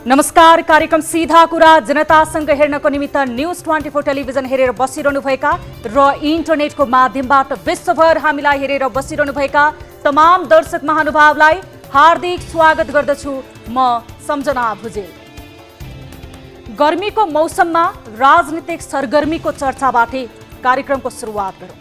नमस्कार। कार्यक्रम सीधा कुरा जनतासँग हेर्नको निमित्त न्यूज 24 टेलिभिजन हेरेर बसिरहनुभएका र इन्टरनेटको माध्यमबाट विश्वभर हामीलाई हेरेर बसिरहनुभएका तमाम दर्शक महानुभावलाई हार्दिक स्वागत गर्दछु। म सम्झना भुजेल। गर्मीको मौसममा राजनीतिक सरगर्मीको चर्चाबाटै कार्यक्रमको सुरुवात गरौँ।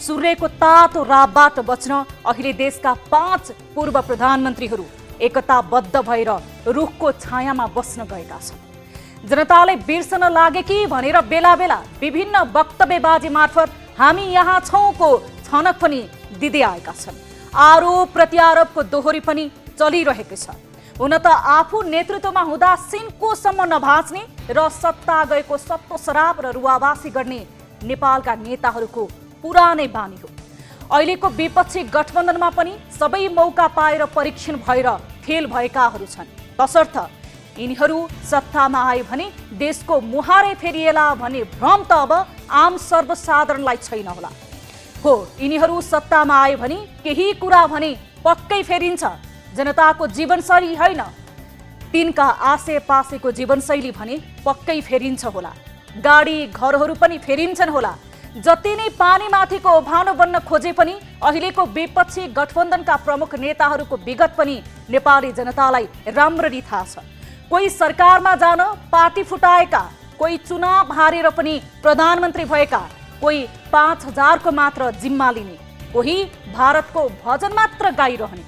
सूर्यको तातो रापबाट बच्न अहिले देशका 5 पूर्व प्रधानमन्त्रीहरू एकताबद्ध भएर रुखको छायामा बस्न गएका छन्। जनताले बिर्सन लागे कि भनेर बेला बेला विभिन्न वक्तव्यबाजी मार्फत हामी यहाँ छौँको छनक पनि दिँदै आएका छन्। आरोप प्रत्यारोपको दोहोरी पनि चलिरहेको छ। हुन त आफू नेतृत्वमा हुँदा सिन्कोसम्म नभाँच्ने र सत्ता गएको सत्तो सराप र रुवावासी गर्ने नेपालका नेताहरूको पुरानै बानी हो। अहिलेको विपक्षी गठबन्धनमा पनि सबै मौका पाएर परीक्षण भएर फेल भएकाहरू छन्। तसर्थ यिनीहरू सत्तामा आए भने देशको मुहारै फेरिएला भन्ने भ्रम त अब आम सर्वसाधारणलाई छैन होला। हो, यिनीहरू सत्तामा आए भने केही कुरा भने पक्कै फेरिन्छ। जनताको जीवनशैली होइन, तिनका आसेपासेको जीवनशैली भने पक्कै फेरिन्छ होला। गाडी घरहरू पनि फेरिन्छन् होला। जति नै पानीमाथिको भानो बन्न खोजे पनि अहिलेको विपक्षी गठबन्धनका प्रमुख नेताहरूको विगत पनि नेपाली जनतालाई राम्ररी थाहा छ। कोही सरकारमा जान पार्टी फुटाएका, कोही चुनाव हारेर पनि प्रधानमन्त्री भएका, कोही 5000 को मात्र जिम्मा लिने, कोही भारतको भजन मात्र गाइरहने।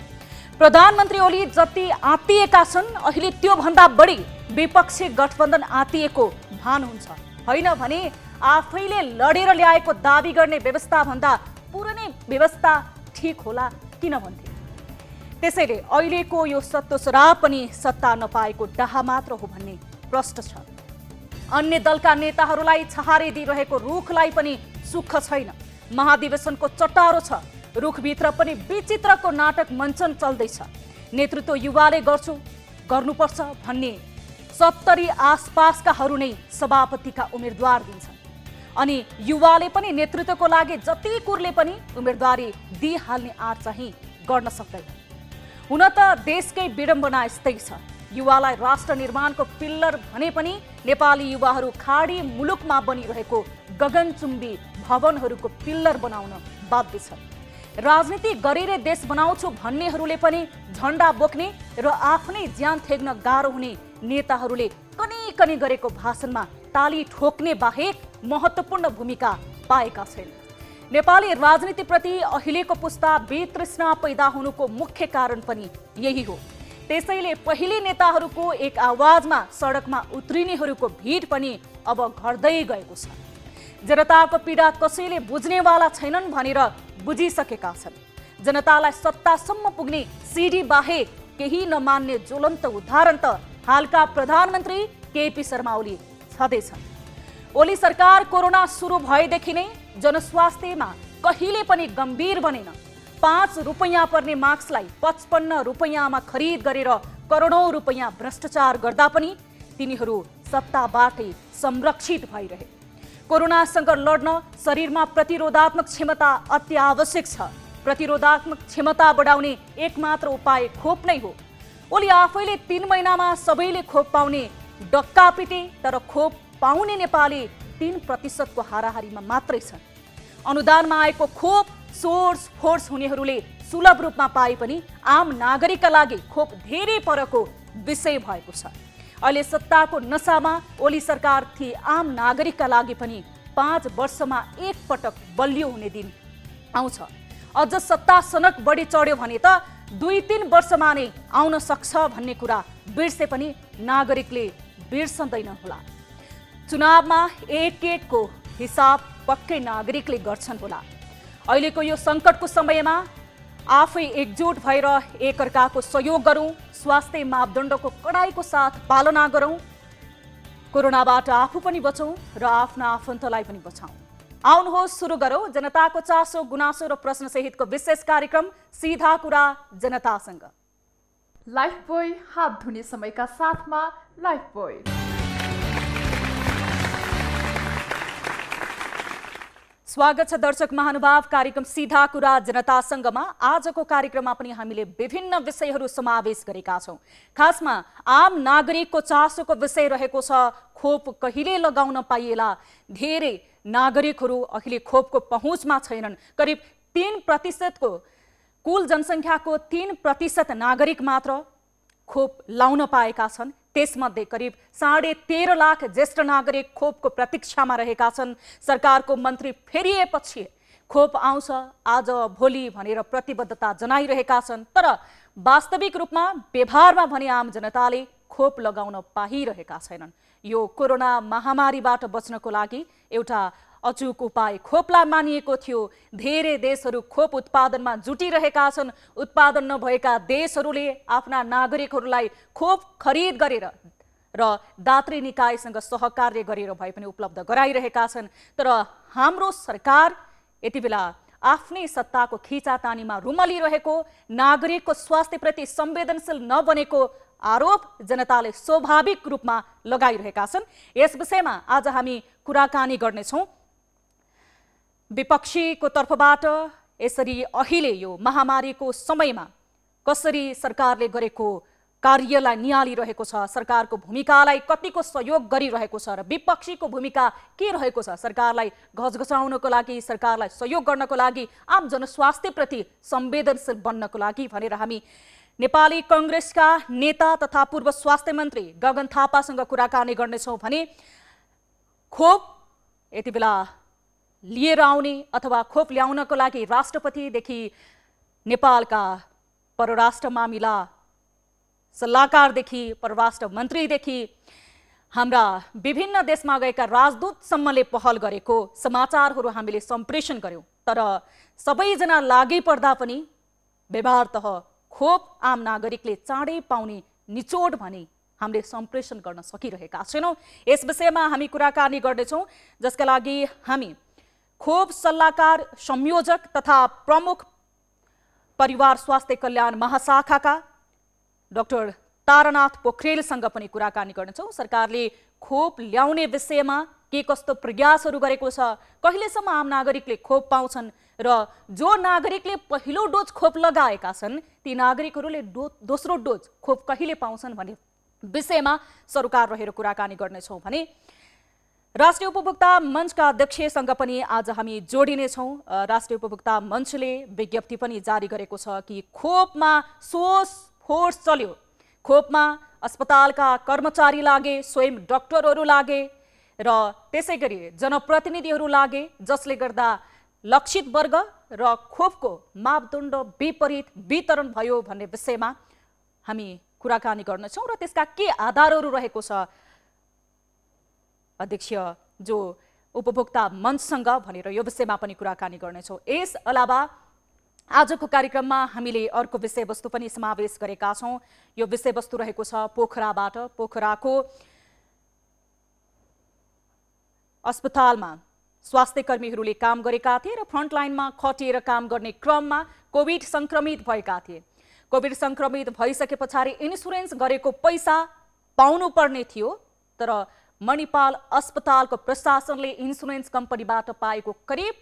प्रधानमन्त्री ओली जति आत्तिएका छन् अहिले त्यो भन्दा बढी विपक्षी गठबन्धन आत्तिएको भान हुन्छ। होइन भने आफैले लडेर ल्याएको दाबी गर्ने व्यवस्था भन्दा पुरानै व्यवस्था ठिक होला किन भन्थे। त्यसैले अहिलेको यो सत्तो सराप पनि सत्ता नपाएको डाहा मात्र हो भन्ने प्रश्न छ। अन्य दलका नेताहरूलाई छहारे दिइरहेको रुखलाई पनि सुख छैन। महाधिवेशनको चट्टारो छ। रुखभित्र पनि विचित्रको नाटक मञ्चन चल्दैछ। नेतृत्व युवाले गर्नुपर्छ भन्ने 70 आसपासकाहरू नै सभापतिका उम्मेदवार दिन्छन्। अनि युवाले पनि नेतृत्वको लागि जति कुरले पनि उम्मेदवारी दिइहाल्ने आँट चाहिँ गर्न सक्दैन। हुन त देशकै विडम्बना यस्तै छ। युवालाई राष्ट्र निर्माणको पिल्लर भने पनि नेपाली युवाहरू खाडी मुलुकमा बनिरहेको गगनचुम्बी भवनहरूको पिल्लर बनाउन बाध्य छन्। राजनीति गरेर देश बनाउँछु भन्नेहरूले पनि झण्डा बोक्ने र आफ्नै ज्यान थेग्न गाह्रो हुने नेताहरूले कनी गरेको भाषणमा ताली ठोक्ने बाहेक महत्त्वपूर्ण भूमिका पाएका छैनन्। नेपाली राजनीतिप्रति अहिलेको पुस्ता वितृष्णा पैदा हुनुको मुख्य कारण पनि यही हो। त्यसैले पहिले नेताहरूको एक आवाजमा सडकमा उत्रिनेहरूको भिड पनि अब घट्दै गएको छ। जनताको पीडा कसैले बुझ्नेवाला छैनन् भनेर बुझिसकेका छन्। जनतालाई सत्तासम्म पुग्ने सिडी बाहेक केही नमान्ने ज्वलन्त उदाहरण त हालका प्रधानमन्त्री केपी शर्मा ओली छँदैछन्। ओली सरकार कोरोना सुरु भएदेखि नै जनस्वास्थ्यमा कहिले पनि गम्भीर बनेन। 5 रुपैयाँ पर्ने मास्कलाई 55 रुपैयाँमा खरिद गरेर करोडौं रुपैयाँ भ्रष्टाचार गर्दा पनि तिनीहरू सत्ताबाटै संरक्षित भइरहे। कोरोनासँग लड्न शरीरमा प्रतिरोधात्मक क्षमता अति आवश्यक छ। प्रतिरोधात्मक क्षमता बढाउने एकमात्र उपाय खोप नै हो। ओली आफैले 3 महिनामा सबैले खोप पाउने डक्का पिटे, तर खोप पाउने नेपाली 3% को हाराहारीमा मात्रै छन्। अनुदानमा आएको खोप सोर्स फोर्स हुनेहरूले सुलभ रूपमा पाए पनि आम नागरिकका लागि खोप धेरै परको विषय भएको छ। अहिले सत्ताको नसामा ओली सरकार थिए आम नागरिकका लागि पनि 5 वर्षमा एक पटक बलियो हुने दिन आउँछ। अझ सत्ता सनक बढी चढ्यो भने त 2-3 वर्षमा नै आउन सक्छ भन्ने कुरा बिर्से पनि नागरिकले बिर्सँदैनन् होला। चुनावमा एक को हिसाब पक्कै नागरिकले गर्छन् होला। अहिलेको यो सङ्कटको समयमा आफै एकजुट भएर एकअर्काको सहयोग गरौँ, स्वास्थ्य मापदण्डको कडाइको साथ पालना गरौँ, कोरोनाबाट आफू पनि बचौँ र आफ्ना आफन्तलाई पनि बचाउँ। आउनुहोस् सुरु गरौँ जनताको चासो गुनासो र प्रश्न सहितको विशेष कार्यक्रम सीधा कुरा जनतासँग। लाइफबोय हात धुने समयका साथमा लाइफबोय। स्वागत छ दर्शक महानुभाव कार्यक्रम सीधा कुरा जनतासँगमा। आजको कार्यक्रममा पनि हामीले विभिन्न विषयहरू समावेश गरेका छौं। खासमा आम नागरिकको चासोको विषय रहेको छ खोप कहिले लगाउन पाइएला। धेरै नागरिकहरू अहिले खोपको पहुँचमा छैनन्। करिब 3% को कुल जनसङ्ख्याको 3% नागरिक मात्र खोप लाउन पाएका छन्। त्यसमध्ये करिब 13.5 लाख ज्येष्ठ नागरिक खोपको प्रतीक्षामा रहेका छन्। सरकारको मन्त्री फेरिएपछि खोप आउँछ आज भोलि भनेर प्रतिबद्धता जनाइरहेका छन्, तर वास्तविक रूपमा व्यवहारमा भने आम जनताले खोप लगाउन पाइरहेका छैनन्। यो कोरोना महामारीबाट बच्नको लागि एउटा अचूक उपाय खोपलाई मानिएको थियो। धेरै देशहरू खोप उत्पादनमा जुटिरहेका छन्। उत्पादन नभएका देशहरूले आफ्ना नागरिकहरूलाई खोप खरिद गरेर र दात्री निकायसँग सहकार्य गरेर भए पनि उपलब्ध गराइरहेका छन्। तर हाम्रो सरकार यति बेला आफ्नै सत्ताको खिचातानीमा रुमलिरहेको, नागरिकको स्वास्थ्यप्रति संवेदनशील नबनेको आरोप जनताले स्वाभाविक रूपमा लगाइरहेका छन्। यस विषयमा आज हामी कुराकानी गर्नेछौँ। विपक्षीको तर्फबाट यसरी अहिले यो महामारीको समयमा कसरी सरकारले गरेको कार्यलाई नियालिरहेको छ, सरकारको भूमिकालाई कतिको सहयोग गरिरहेको छ र विपक्षीको भूमिका के रहेको छ, सरकारलाई घचघचाउनको लागि, सरकारलाई सहयोग गर्नको लागि, आम जनस्वास्थ्यप्रति संवेदनशील बन्नको लागि भनेर हामी नेपाली कांग्रेसका नेता तथा पूर्व स्वास्थ्य मन्त्री गगन थापासँग कुराकानी गर्नेछौँ भने खोप यति बेला लिएर आउने अथवा खोप ल्याउनको लागि राष्ट्रपतिदेखि नेपालका परराष्ट्र मामिला सल्लाहकारदेखि परराष्ट्र मन्त्रीदेखि हाम्रा विभिन्न देशमा गएका राजदूतसम्मले पहल गरेको समाचारहरू हामीले सम्प्रेषण गर्यौं। तर सबैजना लागि पर्दा पनि व्यवहारतः खोप आम नागरिकले चाँडै पाउने निचोड भने हामीले सम्प्रेषण गर्न सकिरहेका छैनौं। यस विषयमा हामी कुराकानी गर्नेछौँ, जसका लागि हामी खोप सल्लाहकार संयोजक तथा प्रमुख परिवार स्वास्थ्य कल्याण महाशाखाका डाक्टर तारानाथ पोखरेलसँग पनि कुराकानी गर्नेछौँ। सरकारले खोप ल्याउने विषयमा के कस्तो प्रयासहरू गरेको छ, कहिलेसम्म आम नागरिकले खोप पाउँछन् र जो नागरिकले पहिलो डोज खोप लगाएका छन् ती नागरिकहरूले दोस्रो डोज खोप कहिले पाउँछन् भन्ने विषयमा सरोकार रहेर कुराकानी गर्नेछौँ भने राष्ट्रिय उपभोक्ता मञ्चका अध्यक्षसँग पनि आज हामी जोडिनेछौँ। राष्ट्रिय उपभोक्ता मञ्चले विज्ञप्ति पनि जारी गरेको छ कि खोपमा सोस फोर्स चल्यो। खोपमा अस्पतालका कर्मचारी लागे, स्वयं डाक्टरहरू लागे र त्यसै गरी जनप्रतिनिधिहरू लागे, जसले गर्दा लक्षित वर्ग र खोपको मापदण्ड विपरीत वितरण भयो भन्ने विषयमा हामी कुराकानी गर्नेछौँ र त्यसका के आधारहरू रहेको छ अध्यक्ष जो उपभोक्ता मञ्चसँग भनेर यो विषयमा पनि कुराकानी गर्नेछौँ। यस अलावा आजको कार्यक्रममा हामीले अर्को विषयवस्तु पनि समावेश गरेका छौँ। यो विषयवस्तु रहेको छ पोखराबाट। पोखराको अस्पतालमा स्वास्थ्य कर्मीहरूले काम गरेका थिए र फ्रन्टलाइनमा खटिएर काम गर्ने क्रममा कोभिड संक्रमित भएका थिए। कोभिड संक्रमित भइसके पछाडि इन्सुरेन्स गरेको पैसा पाउनुपर्ने थियो, तर मणिपाल अस्पतालको प्रशासनले इन्सुरेन्स कम्पनीबाट पाएको करिब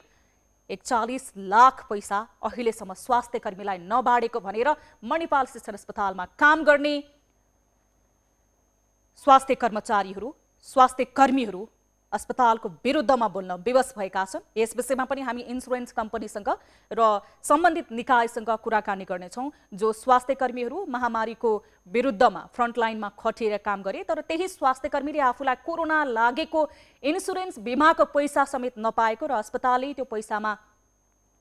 41 लाख पैसा अहिलेसम्म स्वास्थ्य कर्मीलाई नबाडेको भनेर मणिपाल शिक्षण अस्पतालमा काम गर्ने स्वास्थ्य कर्मचारीहरू, स्वास्थ्य कर्मीहरू अस्पतालको विरुद्धमा बोल्न विवश भएका छन्। यस विषयमा पनि हामी इन्सुरेन्स कम्पनीसँग र सम्बन्धित निकायसँग कुराकानी गर्नेछौँ। जो स्वास्थ्य कर्मीहरू महामारीको विरुद्धमा फ्रन्टलाइनमा खटिएर काम गरे, तर त्यही स्वास्थ्य कर्मीले आफूलाई कोरोना लागेको इन्सुरेन्स बिमाको पैसा समेत नपाएको र अस्पतालले त्यो पैसामा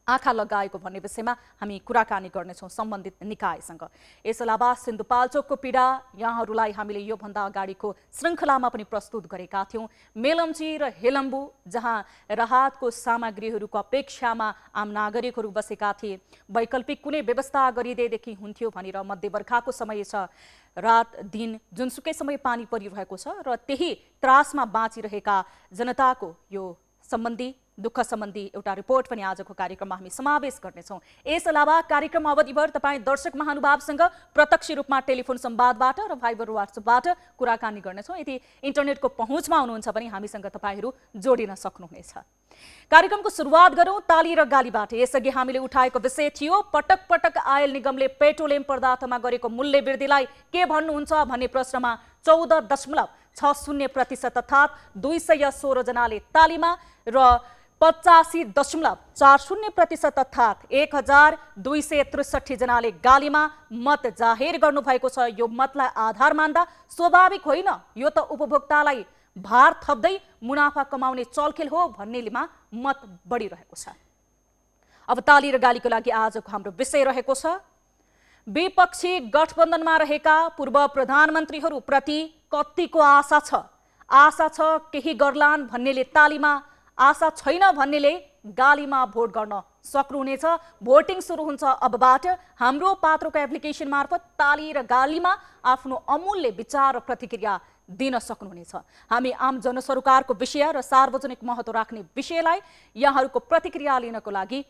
आँखा लगाएको भन्ने विषयमा हामी कुराकानी गर्नेछौँ सम्बन्धित निकायसँग। यस अलावा सिन्धुपाल्चोकको पीडा यहाँहरूलाई हामीले योभन्दा अगाडिको श्रृङ्खलामा पनि प्रस्तुत गरेका थियौँ। मेलम्ची र हेलम्बू जहाँ राहतको सामग्रीहरूको अपेक्षामा आम नागरिकहरू बसेका थिए, वैकल्पिक कुनै व्यवस्था गरिदिएदेखि हुन्थ्यो भनेर मध्यवर्षाको समय छ, रात दिन जुनसुकै समय पानी परिरहेको छ र त्यही त्रासमा बाँचिरहेका जनताको यो सम्बन्धी दुःख सम्बन्धी एउटा रिपोर्ट पनि आजको कार्यक्रममा हामी समावेश गर्नेछौँ। यस अलावा कार्यक्रम अवधिभर तपाईँ दर्शक महानुभावसँग प्रत्यक्ष रूपमा टेलिफोन संवादबाट र भाइबर व्हाट्सएपबाट कुराकानी गर्नेछौँ। यदि इन्टरनेटको पहुँचमा हुनुहुन्छ भने हामीसँग तपाईँहरू जोडिन सक्नुहुनेछ। कार्यक्रमको सुरुवात गरौँ ताली र गालीबाट। यसअघि हामीले उठाएको विषय थियो पटक पटक आयल निगमले पेट्रोलियम पदार्थमा गरेको मूल्य वृद्धिलाई के भन्नुहुन्छ भन्ने प्रश्नमा 14.60% अर्थात् 216 जनाले तालीमा र 85.40% अर्थात् 1263 जनाले गालीमा मत जाहेर गर्नुभएको छ। यो मतलाई आधार मान्दा स्वाभाविक होइन, यो त उपभोक्तालाई भार थप्दै मुनाफा कमाउने चलखेल हो भन्नेमा मत बढिरहेको छ। अब ताली र गालीको लागि आजको हाम्रो विषय रहेको छ विपक्षी गठबन्धनमा रहेका पूर्व प्रधानमन्त्रीहरूप्रति कतिको आशा छ। आशा छ केही गर्लान् भन्नेले तालीमा, आशा छैन भन्नेले गालीमा भोट गर्न सक्नुहुनेछ। भोटिङ सुरु हुन्छ अबबाट। हाम्रो पात्रोको एप्लिकेसन मार्फत ताली र गालीमा आफ्नो अमूल्य विचार र प्रतिक्रिया दिन सक्नुहुनेछ। हामी आम जनसरोकारको विषय र सार्वजनिक महत्त्व राख्ने विषयलाई यहाँहरूको प्रतिक्रिया लिनको लागि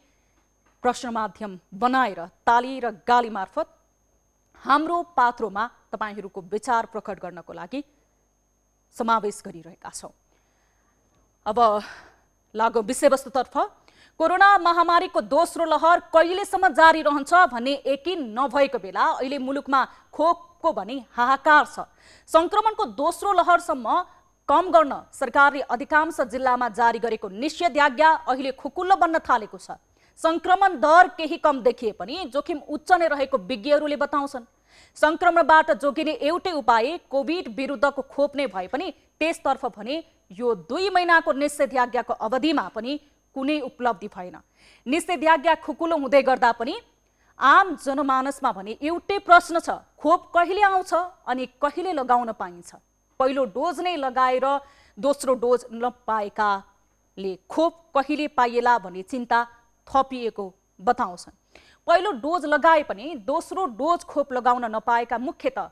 प्रश्न माध्यम बनाएर ताली र गाली मार्फत हाम्रो पात्रोमा तपाईहरूको विचार प्रकट गर्नको लागि समावेश गरिरहेका छौँ। अब लागौँ विषयवस्तुतर्फ। कोरोना महामारीको दोस्रो लहर कहिलेसम्म जारी रहन्छ भन्ने यकिन नभएको बेला अहिले मुलुकमा खोपको भने हाहाकार छ। संक्रमणको दोस्रो लहरसम्म कम गर्न सरकारले अधिकांश जिल्लामा जारी गरेको निषेधाज्ञा अहिले खुकुल्लो बन्न थालेको छ। संक्रमण दर केही कम देखिए पनि जोखिम उच्च नै रहेको विज्ञहरूले बताउँछन्। संक्रमणबाट जोगिने एउटै उपाय कोभिड विरुद्धको खोप नै भए पनि त्यसतर्फ भने यो 2 महिनाको निषेधाज्ञाको अवधिमा पनि कुनै उपलब्धि भएन। निषेधाज्ञा खुकुलो हुँदै गर्दा पनि आम जनमानसमा भने एउटै प्रश्न छ, खोप कहिले आउँछ अनि कहिले लगाउन पाइन्छ। पहिलो डोज नै लगाएर दोस्रो डोज नपाएकाले खोप कहिले पाइएला भन्ने चिन्ता थपिएको बताउँछन्। पहिलो डोज लगाए पनि दोस्रो डोज खोप लगाउन नपाएका मुख्यतः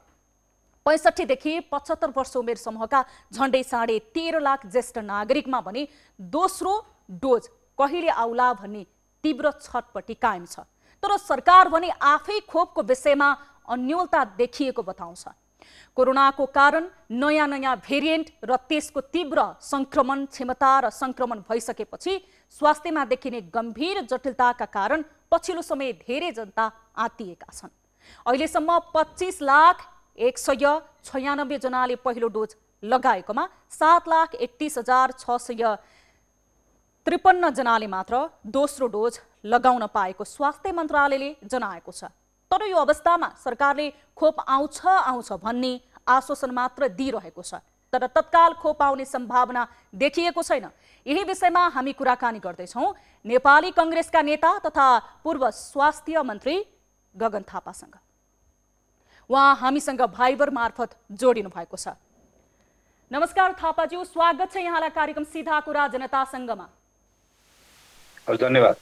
65 देखि 75 वर्ष उमेर समूहका झण्डै 13.5 लाख ज्येष्ठ नागरिकमा भने दोस्रो डोज कहिले आउला भन्ने तीव्र छटपटी कायम छ। तर सरकार भने आफै खोपको विषयमा अन्योलता देखिएको बताउँछ। कोरोनाको कारण नयाँ नयाँ भेरिएन्ट र त्यसको तीव्र संक्रमण क्षमता र संक्रमण भइसकेपछि स्वास्थ्यमा देखिने गम्भीर जटिलताका कारण पछिल्लो समय धेरै जनता आत्तिएका छन्। अहिलेसम्म 25,196 जनाले पहिलो डोज लगाएकोमा 7,31,653 जनाले मात्र दोस्रो डोज लगाउन पाएको स्वास्थ्य मन्त्रालयले जनाएको छ। तर यो अवस्थामा सरकारले खोप आउँछ भन्ने आश्वासन मात्र दिइरहेको छ, तर तत्काल खोप आउने सम्भावना देखिएको छैन। यही विषयमा हामी कुराकानी गर्दैछौँ नेपाली कांग्रेसका नेता तथा पूर्व स्वास्थ्य मन्त्री गगन थापासँग। उहाँ हामीसँग भाइबर मार्फत जोडिनु भएको छ। नमस्कार थापाज्यू, स्वागत छ यहाँलाई कार्यक्रम सीधा कुरा जनतासँगमा। धन्यवाद।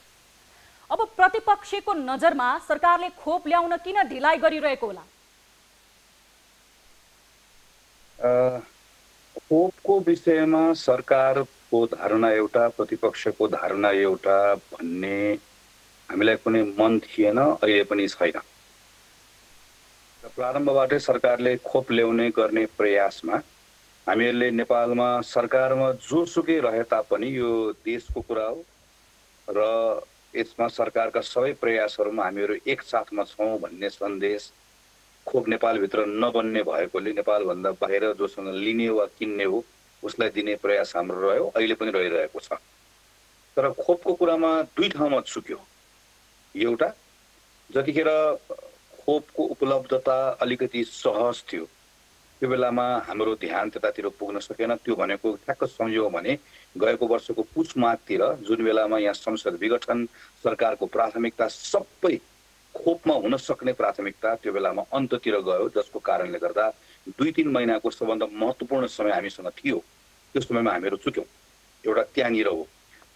अब प्रतिपक्षको नजरमा सरकारले खोप ल्याउन किन ढिलाइ गरिरहेको होला? खोपको विषयमा सरकारको धारणा एउटा, प्रतिपक्षको धारणा एउटा भन्ने हामीलाई कुनै मन थिएन, अहिले पनि छैन। प्रारम्भबाटै सरकारले खोप ल्याउने गर्ने प्रयासमा हामीहरूले नेपालमा सरकारमा जोसुकै रहे तापनि यो देशको कुरा हो र यसमा सरकारका सबै प्रयासहरूमा हामीहरू एकसाथमा छौँ भन्ने सन्देश खोप नेपालभित्र नबन्ने भएकोले नेपालभन्दा बाहिर जोसँग लिने वा किन्ने हो उसलाई दिने प्रयास हाम्रो रह्यो, अहिले पनि रहिरहेको छ। तर खोपको कुरामा 2 ठाउँमा चुक्यो। एउटा, जतिखेर खोपको उपलब्धता अलिकति सहज थियो त्यो बेलामा हाम्रो ध्यान त्यतातिर पुग्न सकेन। त्यो भनेको ठ्याक्क सम्झ्यौँ भने गएको वर्षको पुष माघतिर जुन बेलामा यहाँ संसद विघटन, सरकारको प्राथमिकता सबै खोपमा हुन सक्ने प्राथमिकता त्यो बेलामा अन्ततिर गयो, जसको कारणले गर्दा 2-3 महिनाको सबभन्दा महत्त्वपूर्ण समय हामीसँग थियो। त्यो समयमा हामीहरू चुक्यौँ। एउटा त्यहाँनिर हो।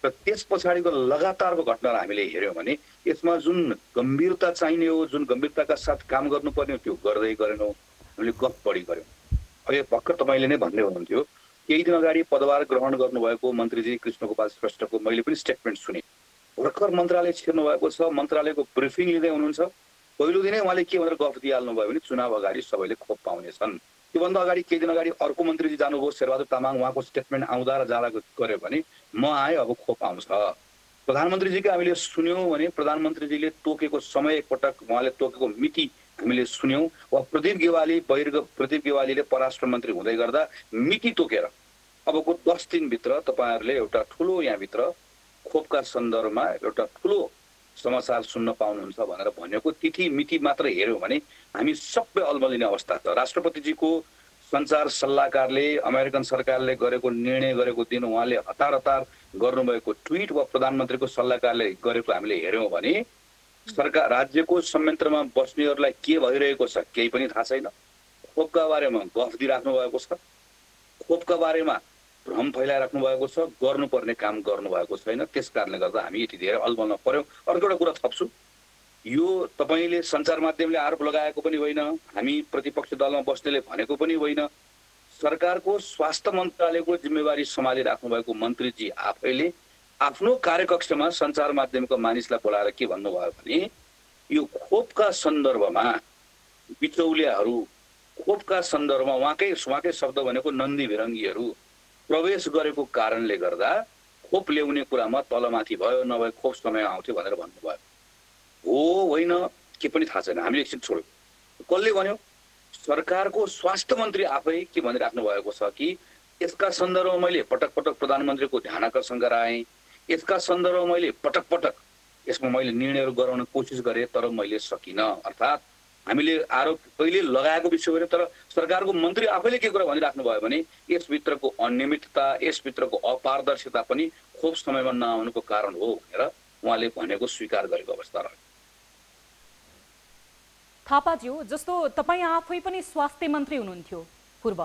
र त्यस पछाडिको लगातारको घटनाहरू हामीले हेऱ्यौँ भने यसमा जुन गम्भीरता चाहिने हो, जुन गम्भीरताका साथ काम गर्नुपर्ने हो त्यो गर्दै गरेनौँ। हामीले गफ बढी गऱ्यौँ। अहिले भर्खर तपाईँले नै भन्दै हुनुहुन्थ्यो केही दिन अगाडि पदभार ग्रहण गर्नुभएको मन्त्रीजी कृष्णगोपाल श्रेष्ठको मैले पनि स्टेटमेन्ट सुने। भर्खर मन्त्रालय छिर्नु भएको छ, मन्त्रालयको ब्रिफिङ लिँदै हुनुहुन्छ। पहिलो दिनै उहाँले के भनेर गफ दिइहाल्नु भयो भने चुनाव अगाडि सबैले खोप पाउनेछन्। त्योभन्दा अगाडि केही दिन अगाडि अर्को मन्त्रीजी जानुभयो शेरबहादुर तामाङ, उहाँको स्टेटमेन्ट आउँदा र जाँदा गर्यो भने म आएँ अब खोप आउँछ। प्रधानमन्त्रीजीको हामीले सुन्यौँ भने प्रधानमन्त्रीजीले तोकेको समय एकपटक उहाँले तोकेको मिति हामीले सुन्यौँ। वा प्रदीप गेवालीले परराष्ट्र मन्त्री हुँदै गर्दा मिति तोकेर अबको 10 दिनभित्र तपाईँहरूले एउटा ठुलो यहाँभित्र खोपका सन्दर्भमा एउटा ठुलो समाचार सुन्न पाउनुहुन्छ भनेर भनेको तिथि मिति मात्र हेऱ्यौँ भने हामी सबै अल्मलिने अवस्था छ। राष्ट्रपतिजीको सञ्चार सल्लाहकारले अमेरिकन सरकारले गरेको निर्णय गरेको दिन उहाँले हतार गर्नुभएको ट्विट वा प्रधानमन्त्रीको सल्लाहकारले गरेको हामीले हेऱ्यौँ भने सरकार राज्यको संयन्त्रमा बस्नेहरूलाई के भइरहेको छ केही पनि थाहा छैन। खोपका बारेमा गफ दिइराख्नु भएको छ, खोपका बारेमा भ्रम फैलाइराख्नु भएको छ, गर्नुपर्ने काम गर्नुभएको छैन। त्यस कारणले गर्दा हामी यति धेरै अल्मल्न पर्यौँ। अर्को एउटा कुरा थप्छु, यो तपाईँले सञ्चार माध्यमले आरोप लगाएको पनि होइन, हामी प्रतिपक्ष दलमा बस्नेले भनेको पनि होइन। सरकारको स्वास्थ्य मन्त्रालयको जिम्मेवारी सम्हालिराख्नु भएको मन्त्रीजी आफैले आफ्नो कार्यकक्षमा सञ्चार माध्यमको मानिसलाई बोलाएर के भन्नुभयो भने यो खोपका सन्दर्भमा बिचौलियाहरू, खोपका सन्दर्भमा उहाँकै शब्द भनेको नन्दी भिरङ्गीहरू प्रवेश गरेको कारणले गर्दा खोप ल्याउने कुरामा तलमाथि भयो, नभए खोप समय आउँथ्यो भनेर भन्नुभयो। हो होइन के पनि थाहा छैन, हामीले एकछिन छोड्यौँ। कसले भन्यो? सरकारको स्वास्थ्य मन्त्री आफै के भनिराख्नु भएको छ कि यसका सन्दर्भमा मैले पटक प्रधानमन्त्रीको ध्यान आकर्षण गराएँ, यसका सन्दर्भमा मैले पटक यसमा मैले निर्णयहरू गराउन कोसिस गरेँ तर मैले सकिनँ। अर्थात् हामीले आरोप कहिले लगाएको विषय होइन, तर सरकारको मन्त्री आफैले के कुरा भनिराख्नु भयो भने यसभित्रको अनियमितता, यसभित्रको अपारदर्शिता पनि खोप समयमा नआउनुको कारण हो भनेर उहाँले भनेको स्वीकार गरेको अवस्था रह्यो। थापाज्यू, जस्तो तपाईँ आफै पनि स्वास्थ्य मन्त्री हुनुहुन्थ्यो पूर्व,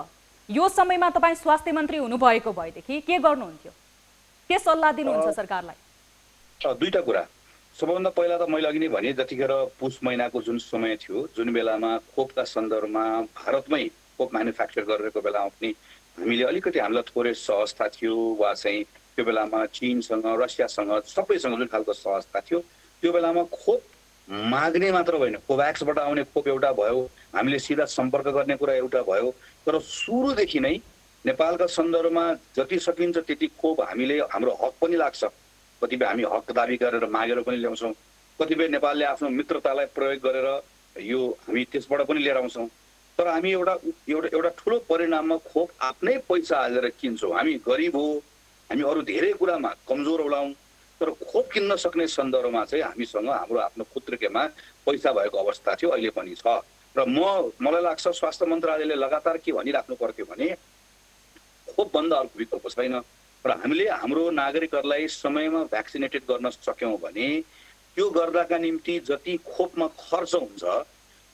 यो समयमा तपाईँ स्वास्थ्य मन्त्री हुनुभएको भएदेखि के गर्नुहुन्थ्यो? के सल्लाह दिनुहुन्छ सरकारलाई? दुईटा कुरा। सबभन्दा पहिला त मैले अघि नै भने जतिखेर पुस महिनाको जुन समय थियो, जुन बेलामा खोपका सन्दर्भमा भारतमै खोप म्यानुफ्याक्चर गरेको बेलामा पनि हामीले अलिकति हामीलाई थोरै सहजता थियो, वा चाहिँ त्यो बेलामा चीनसँग, रसियासँग, सबैसँग जुन खालको सहजता थियो, त्यो बेलामा खोप माग्ने मात्र होइन, कोभ्याक्सबाट आउने खोप एउटा भयो, हामीले सिधा सम्पर्क गर्ने कुरा एउटा भयो। तर सुरुदेखि नै नेपालका सन्दर्भमा जति सकिन्छ त्यति खोप हामीले, हाम्रो हक पनि लाग्छ, कतिपय हामी हक दाबी गरेर मागेर पनि ल्याउँछौँ, कतिपय नेपालले आफ्नो मित्रतालाई प्रयोग गरेर यो हामी त्यसबाट पनि लिएर आउँछौँ। तर हामी एउटा ठुलो परिणाममा खोप आफ्नै पैसा हालेर किन्छौँ। हामी गरिब हो, हामी अरू धेरै कुरामा कमजोर होलाौँ, तर खोप किन्न सक्ने सन्दर्भमा चाहिँ हामीसँग हाम्रो आफ्नो खुत्रुकेमा पैसा भएको अवस्था थियो, अहिले पनि छ। र मलाई लाग्छ स्वास्थ्य मन्त्रालयले लगातार के भनिराख्नु पर्थ्यो भने खोप भन्दा अर्को विकल्प छैन। र हामीले हाम्रो नागरिकहरूलाई समयमा भ्याक्सिनेटेड गर्न सक्यौँ भने त्यो गर्दाका निम्ति जति खोपमा खर्च हुन्छ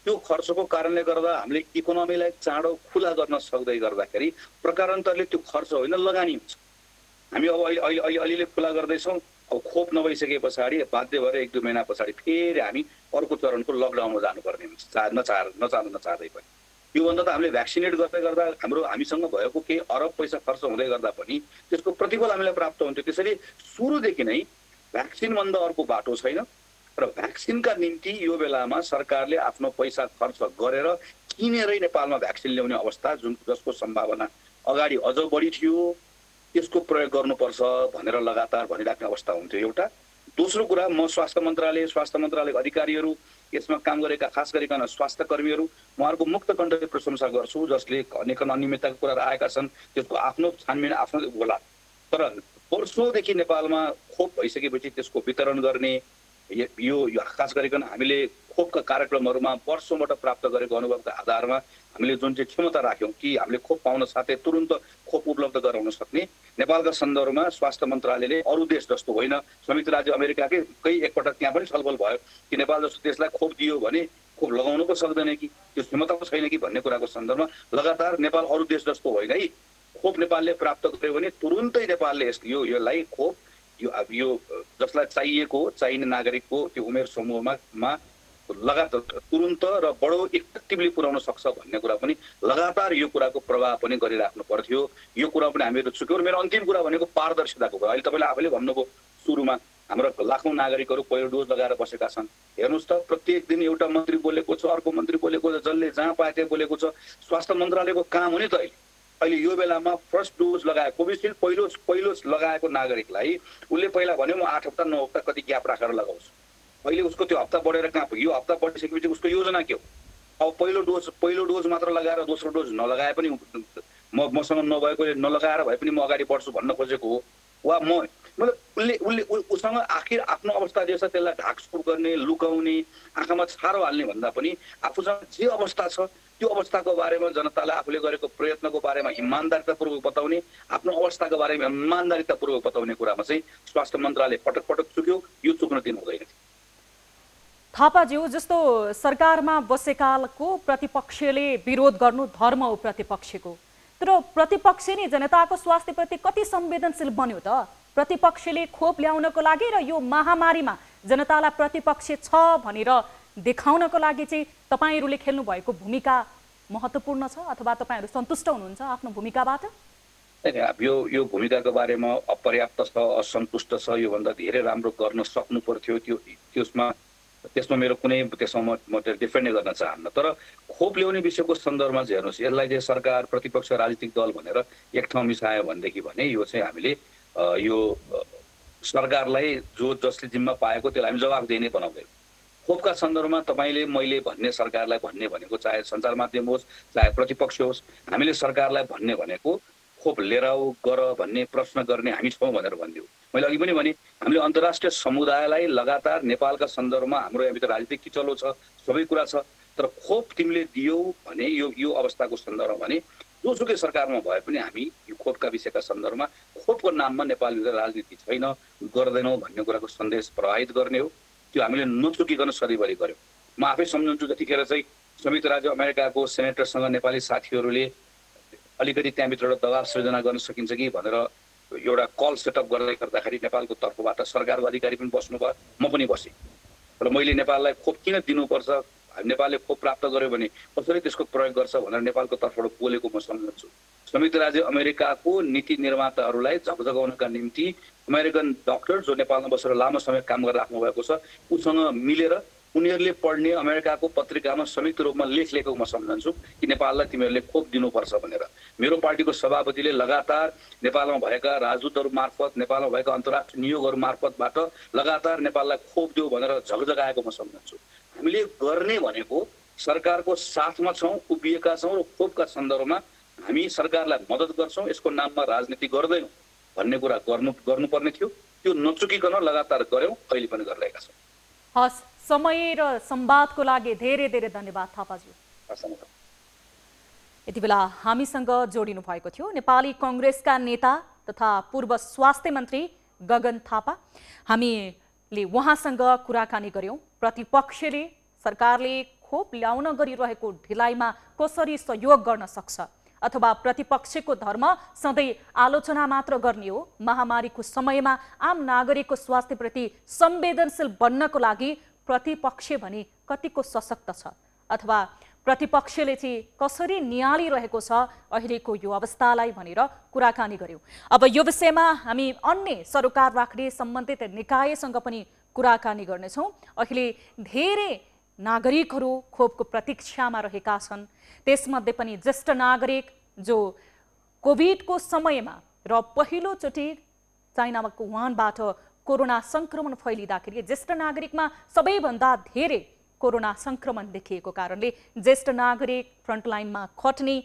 त्यो खर्चको कारणले गर्दा हामीले इकोनोमीलाई चाँडो खुला गर्न सक्दै गर्दाखेरि प्रकारान्तरले त्यो खर्च होइन लगानी हुन्छ। हामी अब अहिले खुला गर्दैछौँ, अब खोप नभइसके पछाडि बाध्य भएर 1-2 महिना पछाडि फेरि हामी अर्को चरणको लकडाउनमा जानुपर्ने हुन्छ, नचाहँदै पनि। योभन्दा त हामीले भ्याक्सिनेट गर्दै गर्दा हामीसँग भएको केही अरब पैसा खर्च हुँदै गर्दा पनि त्यसको प्रतिफल हामीलाई प्राप्त हुन्थ्यो। त्यसैले सुरुदेखि नै भ्याक्सिनभन्दा अर्को बाटो छैन र भ्याक्सिनका निम्ति यो बेलामा सरकारले आफ्नो पैसा खर्च गरेर किनेरै नेपालमा भ्याक्सिन ल्याउने अवस्था जसको सम्भावना अगाडि अझ बढी थियो, त्यसको प्रयोग गर्नुपर्छ भनेर लगातार भनिराख्ने अवस्था हुन्थ्यो एउटा। दोस्रो कुरा, म स्वास्थ्य मन्त्रालयका अधिकारीहरू, यसमा काम गरेका खास गरिकन स्वास्थ्य कर्मीहरू, उहाँहरूको मुक्त कण्ठले प्रशंसा गर्छु, जसले अनेक अनियमितताका कुराहरू आएका छन्, त्यसको आफ्नो छानबिन आफ्नो होला। तर वर्षौँदेखि नेपालमा खोप भइसकेपछि त्यसको वितरण गर्ने, यो खास गरिकन हामीले खोपका कार्यक्रमहरूमा वर्षौँबाट प्राप्त गरेको अनुभवका आधारमा हामीले जुन चाहिँ क्षमता राख्यौँ कि हामीले खोप पाउन साथै तुरुन्त खोप उपलब्ध गराउन सक्ने, नेपालका सन्दर्भमा स्वास्थ्य मन्त्रालयले अरू देश जस्तो होइन, संयुक्त राज्य अमेरिकाकै एकपटक त्यहाँ पनि छलफल भयो कि नेपाल जस्तो देशलाई खोप दियो भने खोप लगाउनु पो सक्दैन कि, त्यो क्षमता पो छैन कि भन्ने कुराको सन्दर्भमा लगातार नेपाल अरू देश जस्तो होइन है, खोप नेपालले प्राप्त गर्यो भने तुरुन्तै नेपालले यसलाई खोप यो जसलाई चाहिने नागरिकको त्यो उमेर समूहमा लगातार तुरुन्त र बडो इफेक्टिभली पुर्याउन सक्छ भन्ने कुरा पनि लगातार यो कुराको प्रभाव पनि गरिराख्नु पर्थ्यो। यो कुरा पनि हामीहरू चुक्यौँ। मेरो अन्तिम कुरा भनेको पारदर्शिताको कुरा। अहिले तपाईँले आफैले भन्नुभयो सुरुमा हाम्रो लाखौँ नागरिकहरू पहिलो डोज लगाएर बसेका छन्। हेर्नुहोस् त, प्रत्येक दिन एउटा मन्त्री बोलेको छ, अर्को मन्त्री बोलेको छ, जसले जहाँ पाए त्यहाँ बोलेको छ। स्वास्थ्य मन्त्रालयको काम हो नि त अहिले यो बेलामा फर्स्ट डोज लगाए कोभिसिल्ड पहिलो लगाएको नागरिकलाई उसले पहिला भन्यो म 8 हप्ता 9 हप्ता कति ग्याप राखेर लगाउँछु। अहिले उसको त्यो हप्ता बढेर कहाँ पुग्यो? यो हप्ता बढिसकेपछि उसको योजना के हो? अब पहिलो डोज मात्र लगाएर दोस्रो डोज नलगाए पनि मसँग नभएकोले नलगाएर भए पनि म अगाडि बढ्छु भन्न खोजेको हो। वा मतलब उसँग आखिर आफ्नो अवस्था जे छ त्यसलाई ढाकछोप गर्ने, लुकाउने, आँखामा छारो हाल्ने भन्दा पनि आफूसँग जे अवस्था छ त्यो अवस्थाको बारेमा जनतालाई आफूले गरेको प्रयत्नको बारेमा इमान्दारितापूर्वक बताउने, आफ्नो अवस्थाको बारेमा इमान्दारितापूर्वक बताउने कुरामा चाहिँ स्वास्थ्य मन्त्रालय पटक पटक चुक्यो। यो चुक्न दिनु हुँदैन। थापाज्यू, जस्तो सरकारमा बसेकाको प्रतिपक्षले विरोध गर्नु धर्म हो प्रतिपक्षको, तर प्रतिपक्ष नै जनताको स्वास्थ्यप्रति कति संवेदनशील बन्यो त? प्रतिपक्षले खोप ल्याउनको लागि र यो महामारीमा जनतालाई प्रतिपक्ष छ भनेर देखाउनको लागि चाहिँ तपाईहरुले खेल्नु भएको भूमिका महत्त्वपूर्ण छ अथवा तपाईहरु सन्तुष्ट हुनुहुन्छ आफ्नो भूमिकाबाट? यो भूमिकाको बारेमा अपर्याप्त छ, असन्तुष्ट छ, यो भन्दा धेरै राम्रो गर्न सक्नु पर्थ्यो। त्यसमा मेरो कुनै त्यसमा म डिफेन्ड गर्न चाहन्न। तर खोप ल्याउने विषयको सन्दर्भमा चाहिँ हेर्नुहोस्, यसलाई चाहिँ सरकार प्रतिपक्ष राजनीतिक दल भनेर एक ठाउँ मिसायो भनेदेखि भने यो चाहिँ हामीले यो सरकारलाई जसले जिम्मा पाएको त्यसलाई हामी जवाफदेही नै बनाउँदैन। खोपका सन्दर्भमा तपाईले मैले भन्ने सरकारलाई भन्ने भनेको चाहे सञ्चार माध्यम होस् चाहे प्रतिपक्ष होस्, हामीले सरकारलाई भन्ने भनेको खोप लिएर आऊ गर भन्ने प्रश्न गर्ने हामी छौँ भनेर भनिदियो। मैले अघि पनि भने हामीले अन्तर्राष्ट्रिय समुदायलाई लगातार नेपालका सन्दर्भमा हाम्रो यहाँभित्र राजनीतिक किचलो छ, सबै कुरा छ, तर खोप तिमीले दियौ भने यो अवस्थाको सन्दर्भमा भने जोसुकै सरकारमा भए पनि हामी यो खोपका विषयका सन्दर्भमा खोपको नाममा नेपालभित्र राजनीति छैन, गर्दैनौँ भन्ने कुराको सन्देश प्रवाहित गर्ने हो। त्यो हामीले नचुकिकन सधैँभरि गर्यौँ। म आफै सम्झन्छु जतिखेर चाहिँ संयुक्त राज्य अमेरिकाको सेनेटरसँग नेपाली साथीहरूले अलिकति त्यहाँभित्र दबाब सृजना गर्न सकिन्छ कि भनेर एउटा कल सेटअप गर्दाखेरि नेपालको तर्फबाट सरकारको अधिकारी पनि बस्नुभयो, म पनि बसेँ र मैले नेपाललाई खोप किन दिनुपर्छ, नेपालले खोप प्राप्त गर्यो भने कसरी त्यसको प्रयोग गर्छ भनेर नेपालको तर्फबाट बोलेको म सम्झन्छु। संयुक्त राज्य अमेरिकाको नीति निर्माताहरूलाई झकझगाउनका निम्ति अमेरिकन डक्टर जो नेपालमा बसेर लामो समय काम गरिराख्नु भएको छ उसँग मिलेर उनीहरूले पढ्ने अमेरिकाको पत्रिकामा संयुक्त रूपमा लेख लेखेको म सम्झन्छु कि नेपाललाई तिमीहरूले खोप दिनुपर्छ भनेर। मेरो पार्टीको सभापतिले लगातार नेपालमा भएका राजदूतहरू मार्फत, नेपालमा भएका अन्तर्राष्ट्रिय नियोगहरू मार्फतबाट लगातार नेपाललाई खोप दियो भनेर झकझगाएको म सम्झन्छु। हामीले गर्ने भनेको सरकारको साथमा छौँ, उभिएका छौँ र खोपका सन्दर्भमा हामी सरकारलाई मद्दत गर्छौँ, यसको नाममा राजनीति गर्दैनौँ भन्ने कुरा गर्नुपर्ने थियो। त्यो नचुकिकन लगातार गर्यौँ, अहिले पनि गरिरहेका छौँ। हस्, समय र संवादको लागि धेरै धेरै धन्यवाद थापाज्यू। यति बेला हामीसँग जोडिनु भएको थियो नेपाली कांग्रेसका नेता तथा पूर्व स्वास्थ्य मन्त्री गगन थापा। हामीले उहाँसँग कुराकानी गर्यौं। प्रतिपक्षले सरकारले खोप ल्याउन गरिरहेको ढिलाइमा कसरी सहयोग गर्न सक्छ अथवा प्रतिपक्षको धर्म सधैँ आलोचना मात्र गर्ने हो, महामारीको समयमा आम नागरिकको स्वास्थ्यप्रति संवेदनशील बन्नको लागि प्रतिपक्ष भने कतिको सशक्त छ अथवा प्रतिपक्षले चाहिँ कसरी नियालिरहेको छ अहिलेको यो अवस्थालाई भनेर कुराकानी गर्यौं। अब यो विषयमा हामी अन्य सरकार राख्ने सम्बन्धित निकायसँग पनि कुराकानी गर्नेछौँ। अहिले धेरै नागरिकहरू खोपको प्रतीक्षामा रहेका छन्, त्यसमध्ये पनि ज्येष्ठ नागरिक जो कोभिडको समयमा र पहिलोचोटि चाइनाको वुहानबाट कोरोना संक्रमण फैलिँदाखेरि ज्येष्ठ नागरिकमा सबैभन्दा धेरै कोरोना संक्रमण देखिएको कारणले ज्येष्ठ नागरिक फ्रन्टलाइनमा खट्ने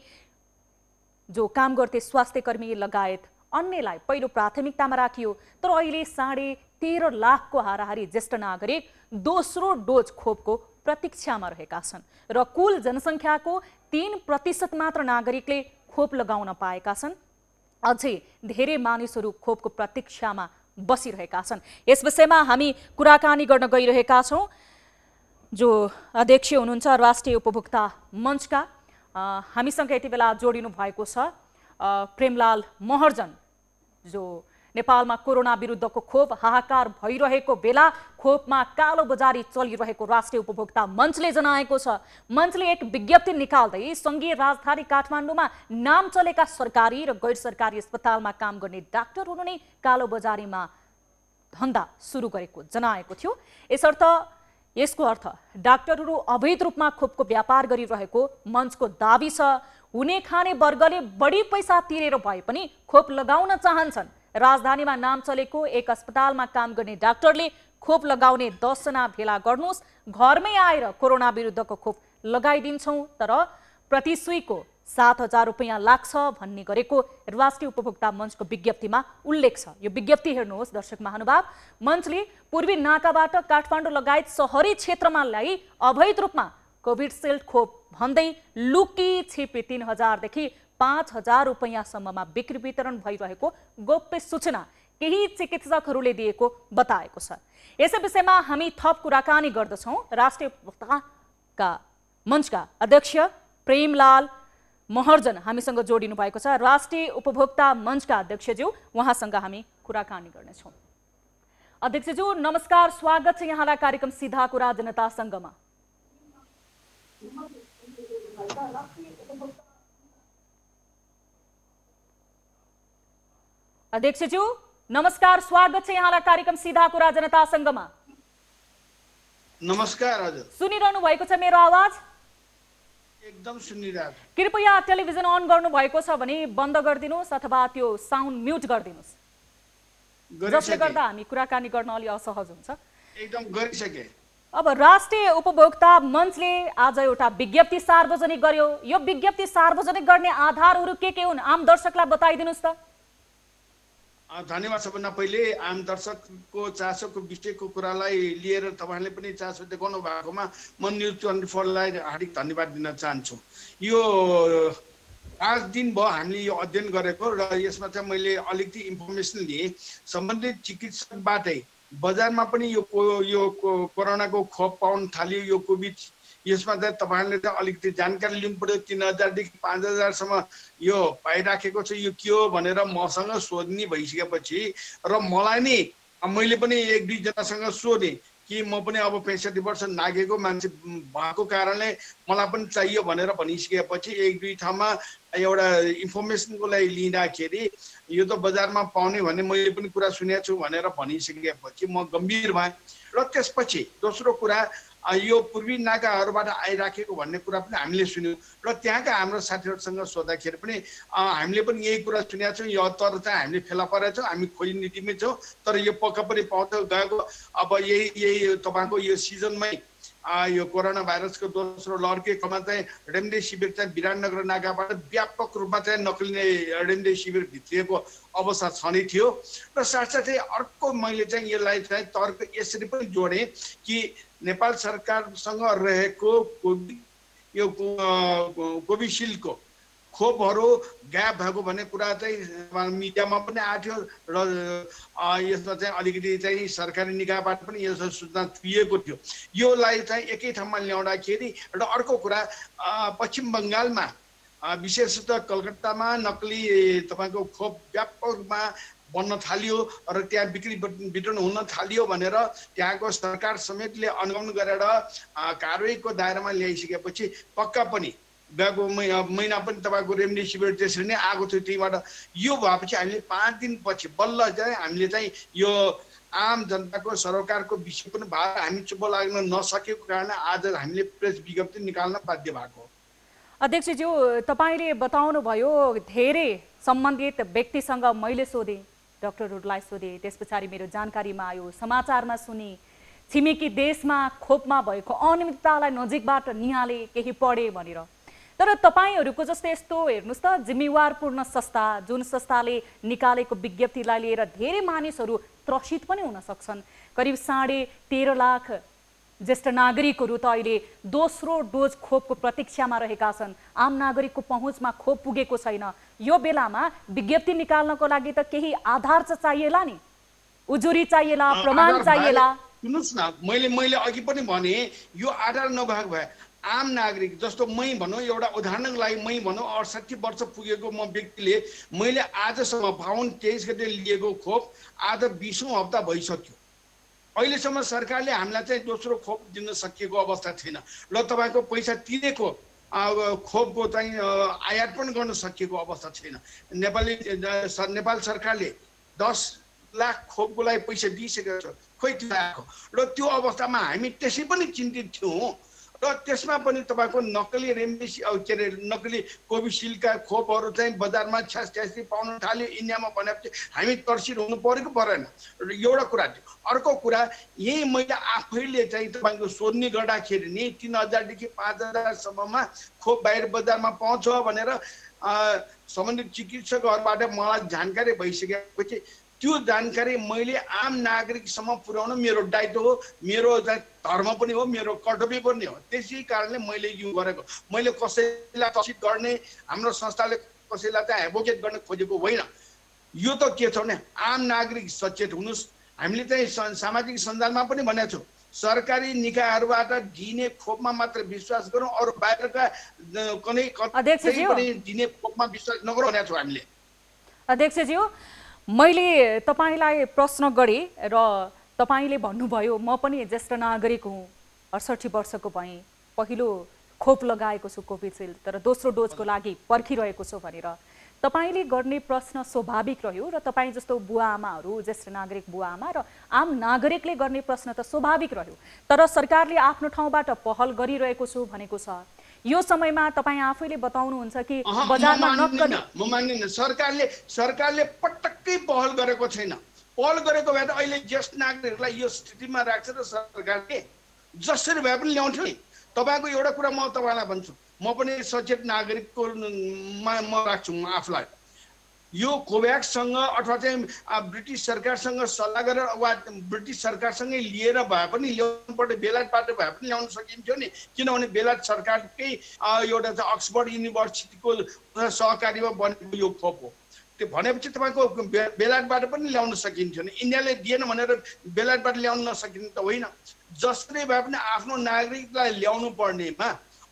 जो काम गर्थे स्वास्थ्यकर्मी लगायत अन्यलाई पहिलो प्राथमिकतामा राखियो। तर अहिले 13.5 लाखको हाराहारी ज्येष्ठ नागरिक दोस्रो डोज खोपको प्रतीक्षामा रहेका छन् र कुल जनसङ्ख्याको 3% मात्र नागरिकले खोप लगाउन पाएका छन्। अझै धेरै मानिसहरू खोपको प्रतीक्षामा बसिरहेका छन्। यस विषयमा हामी कुराकानी गर्न गइरहेका छौँ। जो अध्यक्ष हुनुहुन्छ राष्ट्रिय उपभोक्ता मञ्चका, हामीसँग यति बेला जोडिनु भएको छ प्रेमलाल महर्जन जो नेपालमा कोरोना विरुद्धको खोप हाहाकार भइरहेको बेला खोपमा कालोबजारी चलिरहेको राष्ट्रिय उपभोक्ता मञ्चले जनाएको छ। मञ्चले एक विज्ञप्ति निकाल्दै सङ्घीय राजधानी काठमाडौँमा नाम चलेका सरकारी र गैर सरकारी अस्पतालमा काम गर्ने डाक्टरहरू नै कालोबजारीमा धन्दा सुरु गरेको जनाएको थियो। यसको अर्थ डाक्टरहरू अवैध रूपमा खोपको व्यापार गरिरहेको मञ्चको दाबी छ। हुने खाने वर्गले बढी पैसा तिरेर भए पनि खोप लगाउन चाहन्छन्। राजधानीमा नाम चलेको एक अस्पतालमा काम गर्ने डाक्टरले खोप लगाउने 10 जना भेला गर्नुहोस्, घरमै आएर कोरोना विरुद्धको खोप लगाइदिन्छौँ, तर प्रति सुईको 7,000 रुपैयाँ लाग्छ भन्ने गरेको राष्ट्रिय उपभोक्ता मञ्चको विज्ञप्तिमा उल्लेख छ। यो विज्ञप्ति हेर्नुहोस् दर्शक महानुभाव। मञ्चले पूर्वी नाकाबाट काठमाडौँ लगायत सहरी क्षेत्रमा ल्याई अवैध रूपमा कोभिडसिल्ड खोप भन्दै लुकी छिपी 3,000 देखि 5,000 रुपैयाँसम्ममा बिक्री वितरण भइरहेको गोप्य सूचना केही चिकित्सकहरूले दिएको बताएको छ। यसै विषयमा हामी थप कुराकानी गर्दछौँ। राष्ट्रिय उपभोक्ता मञ्चका अध्यक्ष प्रेमलाल महर्जन हामीसँग जोडिनु भएको छ। राष्ट्रिय उपभोक्ता मञ्चका अध्यक्षज्यू, उहाँसँग हामी कुराकानी गर्नेछौँ। अध्यक्षज्यू नमस्कार, स्वागत छ यहाँलाई कार्यक्रम सीधा कुरा जनता संगमा। अध्यक्षज्यू नमस्कार, स्वागत छ यहाँलाई कार्यक्रम सीधा कुरा जनता संगमा। नमस्कार हजुर, सुनिरहनु भएको छ मेरो आवाज? एकदम सुनिरहेको। कृपया टेलिभिजन अन गर्नु भएको छ भने बन्द गरिदिनुहोस् अथवा त्यो साउन्ड म्युट गरिदिनुहोस्, जसले गर्दा हामी कुराकानी गर्न अलि असहज हुन्छ। एकदम गरिसके। अब राष्ट्रिय उपभोक्ता मञ्चले आज एउटा विज्ञप्ति सार्वजनिक गर्यो। यो विज्ञप्ति सार्वजनिक गर्ने आधारहरू के हुन् आम दर्शकलाई बताइदिनुहोस् त। धन्यवाद। सबभन्दा पहिले आम दर्शकको चासोको विषयको कुरालाई लिएर तपाईँले पनि चासो देखाउनु भएकोमा म न्युज 24लाई हार्दिक धन्यवाद दिन चाहन्छु। यो 5 दिन भयो हामीले यो अध्ययन गरेको र यसमा चाहिँ मैले अलिकति इन्फर्मेसन लिएँ। सम्बन्धित चिकित्सकबाटै बजारमा पनि यो कोरोनाको खोप पाउन थाल्यो। यो कोभिड यसमा चाहिँ तपाईँहरूले चाहिँ अलिकति जानकारी लिनु पर्यो। 3,000 देखि 5,000सम्म यो पाइराखेको छ। यो के हो भनेर मसँग सोध्ने भइसकेपछि र मलाई नि मैले पनि 1-2 जनासँग सोधेँ कि म पनि अब 65 वर्ष नागेको मान्छे भएको कारणले मलाई पनि चाहियो भनेर भनिसकेपछि 1-2 ठाउँमा एउटा इन्फर्मेसनको लागि लिँदाखेरि यो त बजारमा पाउने भन्ने मैले पनि कुरा सुनेको छु भनेर भनिसकेपछि म गम्भीर भएँ। र त्यसपछि दोस्रो कुरा यो पूर्वी नाकाहरूबाट आइराखेको भन्ने कुरा पनि हामीले सुन्यौँ र त्यहाँका हाम्रो साथीहरूसँग सोद्धाखेरि पनि हामीले पनि यही कुरा सुनेका छौँ। यो तर चाहिँ हामीले फेला परेका छौँ, हामी खोजी नीतिमै छौँ, तर यो पक्का पनि पाउँछ गएको। अब यही तपाईँको यो सिजनमै यो कोरोना भाइरसको दोस्रो लड्केकोमा चाहिँ रेमडेसिभिर चाहिँ विराटनगर नाकाबाट व्यापक रूपमा चाहिँ नक्कली रेमडेसिभिर भित्रिएको अवस्था छँदै थियो। र साथसाथै अर्को मैले चाहिँ यसलाई चाहिँ तर्क यसरी पनि जोडेँ कि नेपाल सरकारसँग रहेको यो कोभिसिल्डको खोपहरू ग्याप भएको भन्ने कुरा चाहिँ मिडियामा पनि आएको थियो र यसमा चाहिँ अलिकति चाहिँ सरकारी निकायबाट पनि यो सूचना दिएको थियो। योलाई चाहिँ एकै ठाउँमा ल्याउँदाखेरि र अर्को कुरा पश्चिम बङ्गालमा विशेषतः कलकत्तामा नक्कली तपाईँको खोप व्यापक रूपमा बन्न थालियो र त्यहाँ बिक्री वितरण हुन थालियो भनेर त्यहाँको सरकार समेतले अनुगमन गरेर कारवाहीको दायरामा ल्याइसकेपछि पक्का पनि गएको महिना पनि तपाईँको रेमडेसिभिर त्यसरी नै आएको थियो। त्यहीबाट यो भएपछि हामीले 5 दिनपछि बल्ल चाहिँ हामीले चाहिँ यो आम जनताको सरकारको विषय पनि भएर हामी चुप लाग्न नसकेको कारण आज हामीले प्रेस विज्ञप्ति निकाल्न बाध्य भएको। अध्यक्षज्यू, तपाईँले बताउनु भयो धेरै सम्बन्धित व्यक्तिसँग मैले सोधेँ, डाक्टरहरूलाई सोधेँ, त्यस पछाडि मेरो जानकारीमा आयो, समाचारमा सुने, छिमेकी देशमा खोपमा भएको अनियमिततालाई नजिकबाट निहाले, केही पढे भनेर। तर तपाईँहरूको जस्तो यस्तो हेर्नुहोस् त जिम्मेवारपूर्ण संस्था, जुन संस्थाले निकालेको विज्ञप्तिलाई लिएर धेरै मानिसहरू त्रसित पनि हुन सक्छन्। करिब 13.5 लाख ज्येष्ठ नागरिकहरू त अहिले दोस्रो डोज खोपको प्रतीक्षामा रहेका छन्। आम नागरिकको पहुँचमा खोप पुगेको छैन। यो बेलामा विज्ञप्ति निकाल्नको लागि त केही आधार चाहिँ चाहिएला नि, उजुरी चाहिएला, प्रमाण चाहिएला। सुन्नुहोस् न, मैले अघि पनि भने यो आधार नभएको भए आम नागरिक जस्तो मै भनौँ, एउटा उदाहरणको लागि मै भनौँ 68 वर्ष पुगेको म व्यक्तिले मैले आजसम्म फागुन 23 गते लिएको खोप आज 20औं हप्ता भइसक्यो। अहिलेसम्म सरकारले हामीलाई चाहिँ दोस्रो खोप दिन सकिएको अवस्था छैन। र तपाईँको पैसा तिरेको खोपको चाहिँ आयात पनि गर्न सकिएको अवस्था छैन। नेपाल सरकारले 10 लाख खोपको लागि पैसा दिइसकेको छ, खोइ त्यो आएको। र त्यो अवस्थामा हामी त्यसै पनि चिन्तित थियौँ। र त्यसमा पनि तपाईँको नक्कली के अरे नक्कली कोभिसिल्डका खोपहरू चाहिँ बजारमा छ्यासी पाउन थाल्यो इन्डियामा भनेपछि हामी तर्सिर हुनु परेको परेन। र एउटा कुरा थियो। अर्को कुरा यही मैले आफैले चाहिँ तपाईँको सोध्ने गर्दाखेरि नि 3000 देखि 5000 सम्ममा खोप बाहिर बजारमा पाउँछ भनेर सम्बन्धित चिकित्सकहरूबाट मलाई जानकारी भइसकेपछि त्यो जानकारी मैले आम नागरिकसम्म पुर्याउन मेरो दायित्व हो, मेरो धर्म पनि हो, मेरो कर्तव्य पनि हो। त्यसै कारणले मैले यो गरेको। मैले कसैलाई तसित गर्ने, हाम्रो संस्थाले कसैलाई चाहिँ एडभोकेट गर्न खोजेको होइन। यो त के छ भने आम नागरिक सचेत हुनुहोस्। हामीले चाहिँ सामाजिक सञ्जालमा पनि भनेको छौँ, सरकारी निकायहरूबाट दिने खोपमा मात्र विश्वास गरौँ, अरू बाहिरका कुनै दिने खोपमा विश्वास नगरौँ भनेको छौँ हामीले। अध्यक्षज्यू, मैले तपाईलाई प्रश्न गरेँ र तपाईले भन्नुभयो म पनि ज्येष्ठ नागरिक हुँ, 68 वर्षको भएँ, पहिलो खोप लगाएको छु कोभिसिल्ड, तर दोस्रो डोजको लागि पर्खिरहेको छु भनेर तपाईले गर्ने प्रश्न स्वाभाविक रह्यो। र तपाईँ जस्तो बुवा आमाहरू, ज्येष्ठ नागरिक बुवा आमा र आम नागरिकले गर्ने प्रश्न त स्वाभाविक रह्यो। तर सरकारले आफ्नो ठाउँबाट पहल गरिरहेको छु भनेको छ। यो समयमा तपाईँ आफैले बताउनुहुन्छ कि बजारमा नक्कली म मान्दिनँ। सरकारले पटक्कै पहल गरेको छैन। पहल गरेको भए त अहिले ज्येष्ठ नागरिकहरूलाई यो स्थितिमा राख्छ र सरकारले जसरी भए पनि ल्याउँथ्यो नि। तपाईँको एउटा कुरा म तपाईँलाई भन्छु, म पनि सचेत नागरिकको म राख्छु म आफूलाई। यो कोभ्याक्ससँग अथवा चाहिँ ब्रिटिस सरकारसँग सल्लाह गरेर वा ब्रिटिस सरकारसँगै लिएर भए पनि ल्याउनु पर्ने, बेलायतबाट भए पनि ल्याउन सकिन्थ्यो नि। किनभने बेलायत सरकारकै एउटा चाहिँ अक्सफोर्ड युनिभर्सिटीको सहकारीमा बनेको यो खोप हो। त्यो भनेपछि तपाईँको बेलायतबाट पनि ल्याउन सकिन्थ्यो नि। इन्डियाले दिएन भनेर बेलायतबाट ल्याउन नसकिने त होइन। जसरी भए पनि आफ्नो नागरिकलाई ल्याउनु पर्नेमा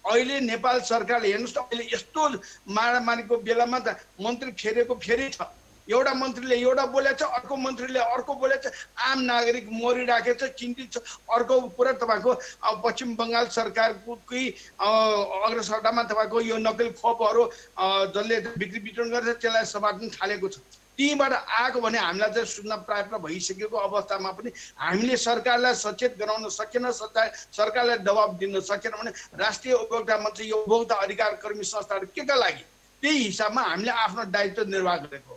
अहिले नेपाल सरकारले हेर्नुहोस् त, अहिले यस्तो मारामारीको बेलामा त मन्त्री फेरेको फेरि छ। एउटा मन्त्रीले एउटा बोलेको छ, अर्को मन्त्रीले अर्को बोलेको छ। आम नागरिक मरिराखेको छ, चिन्तित छ। अर्को कुरा तपाईँको पश्चिम बङ्गाल सरकारकै अग्रसट्टामा तपाईँको यो नक्कली खोपहरू जसले बिक्री वितरण गर्छ त्यसलाई समात्न थालेको छ। त्यहीँबाट आएको भने हामीलाई चाहिँ सुन्न प्राप्त भइसकेको अवस्थामा पनि हामीले सरकारलाई सचेत गराउन सकेन, सरकारलाई दबाब दिन सकेन भने राष्ट्रिय उपभोक्ता मन्त्री यो उपभोक्ता अधिकार कर्मी संस्थाहरू के का लागि? त्यही हिसाबमा हामीले आफ्नो दायित्व निर्वाह गरेको।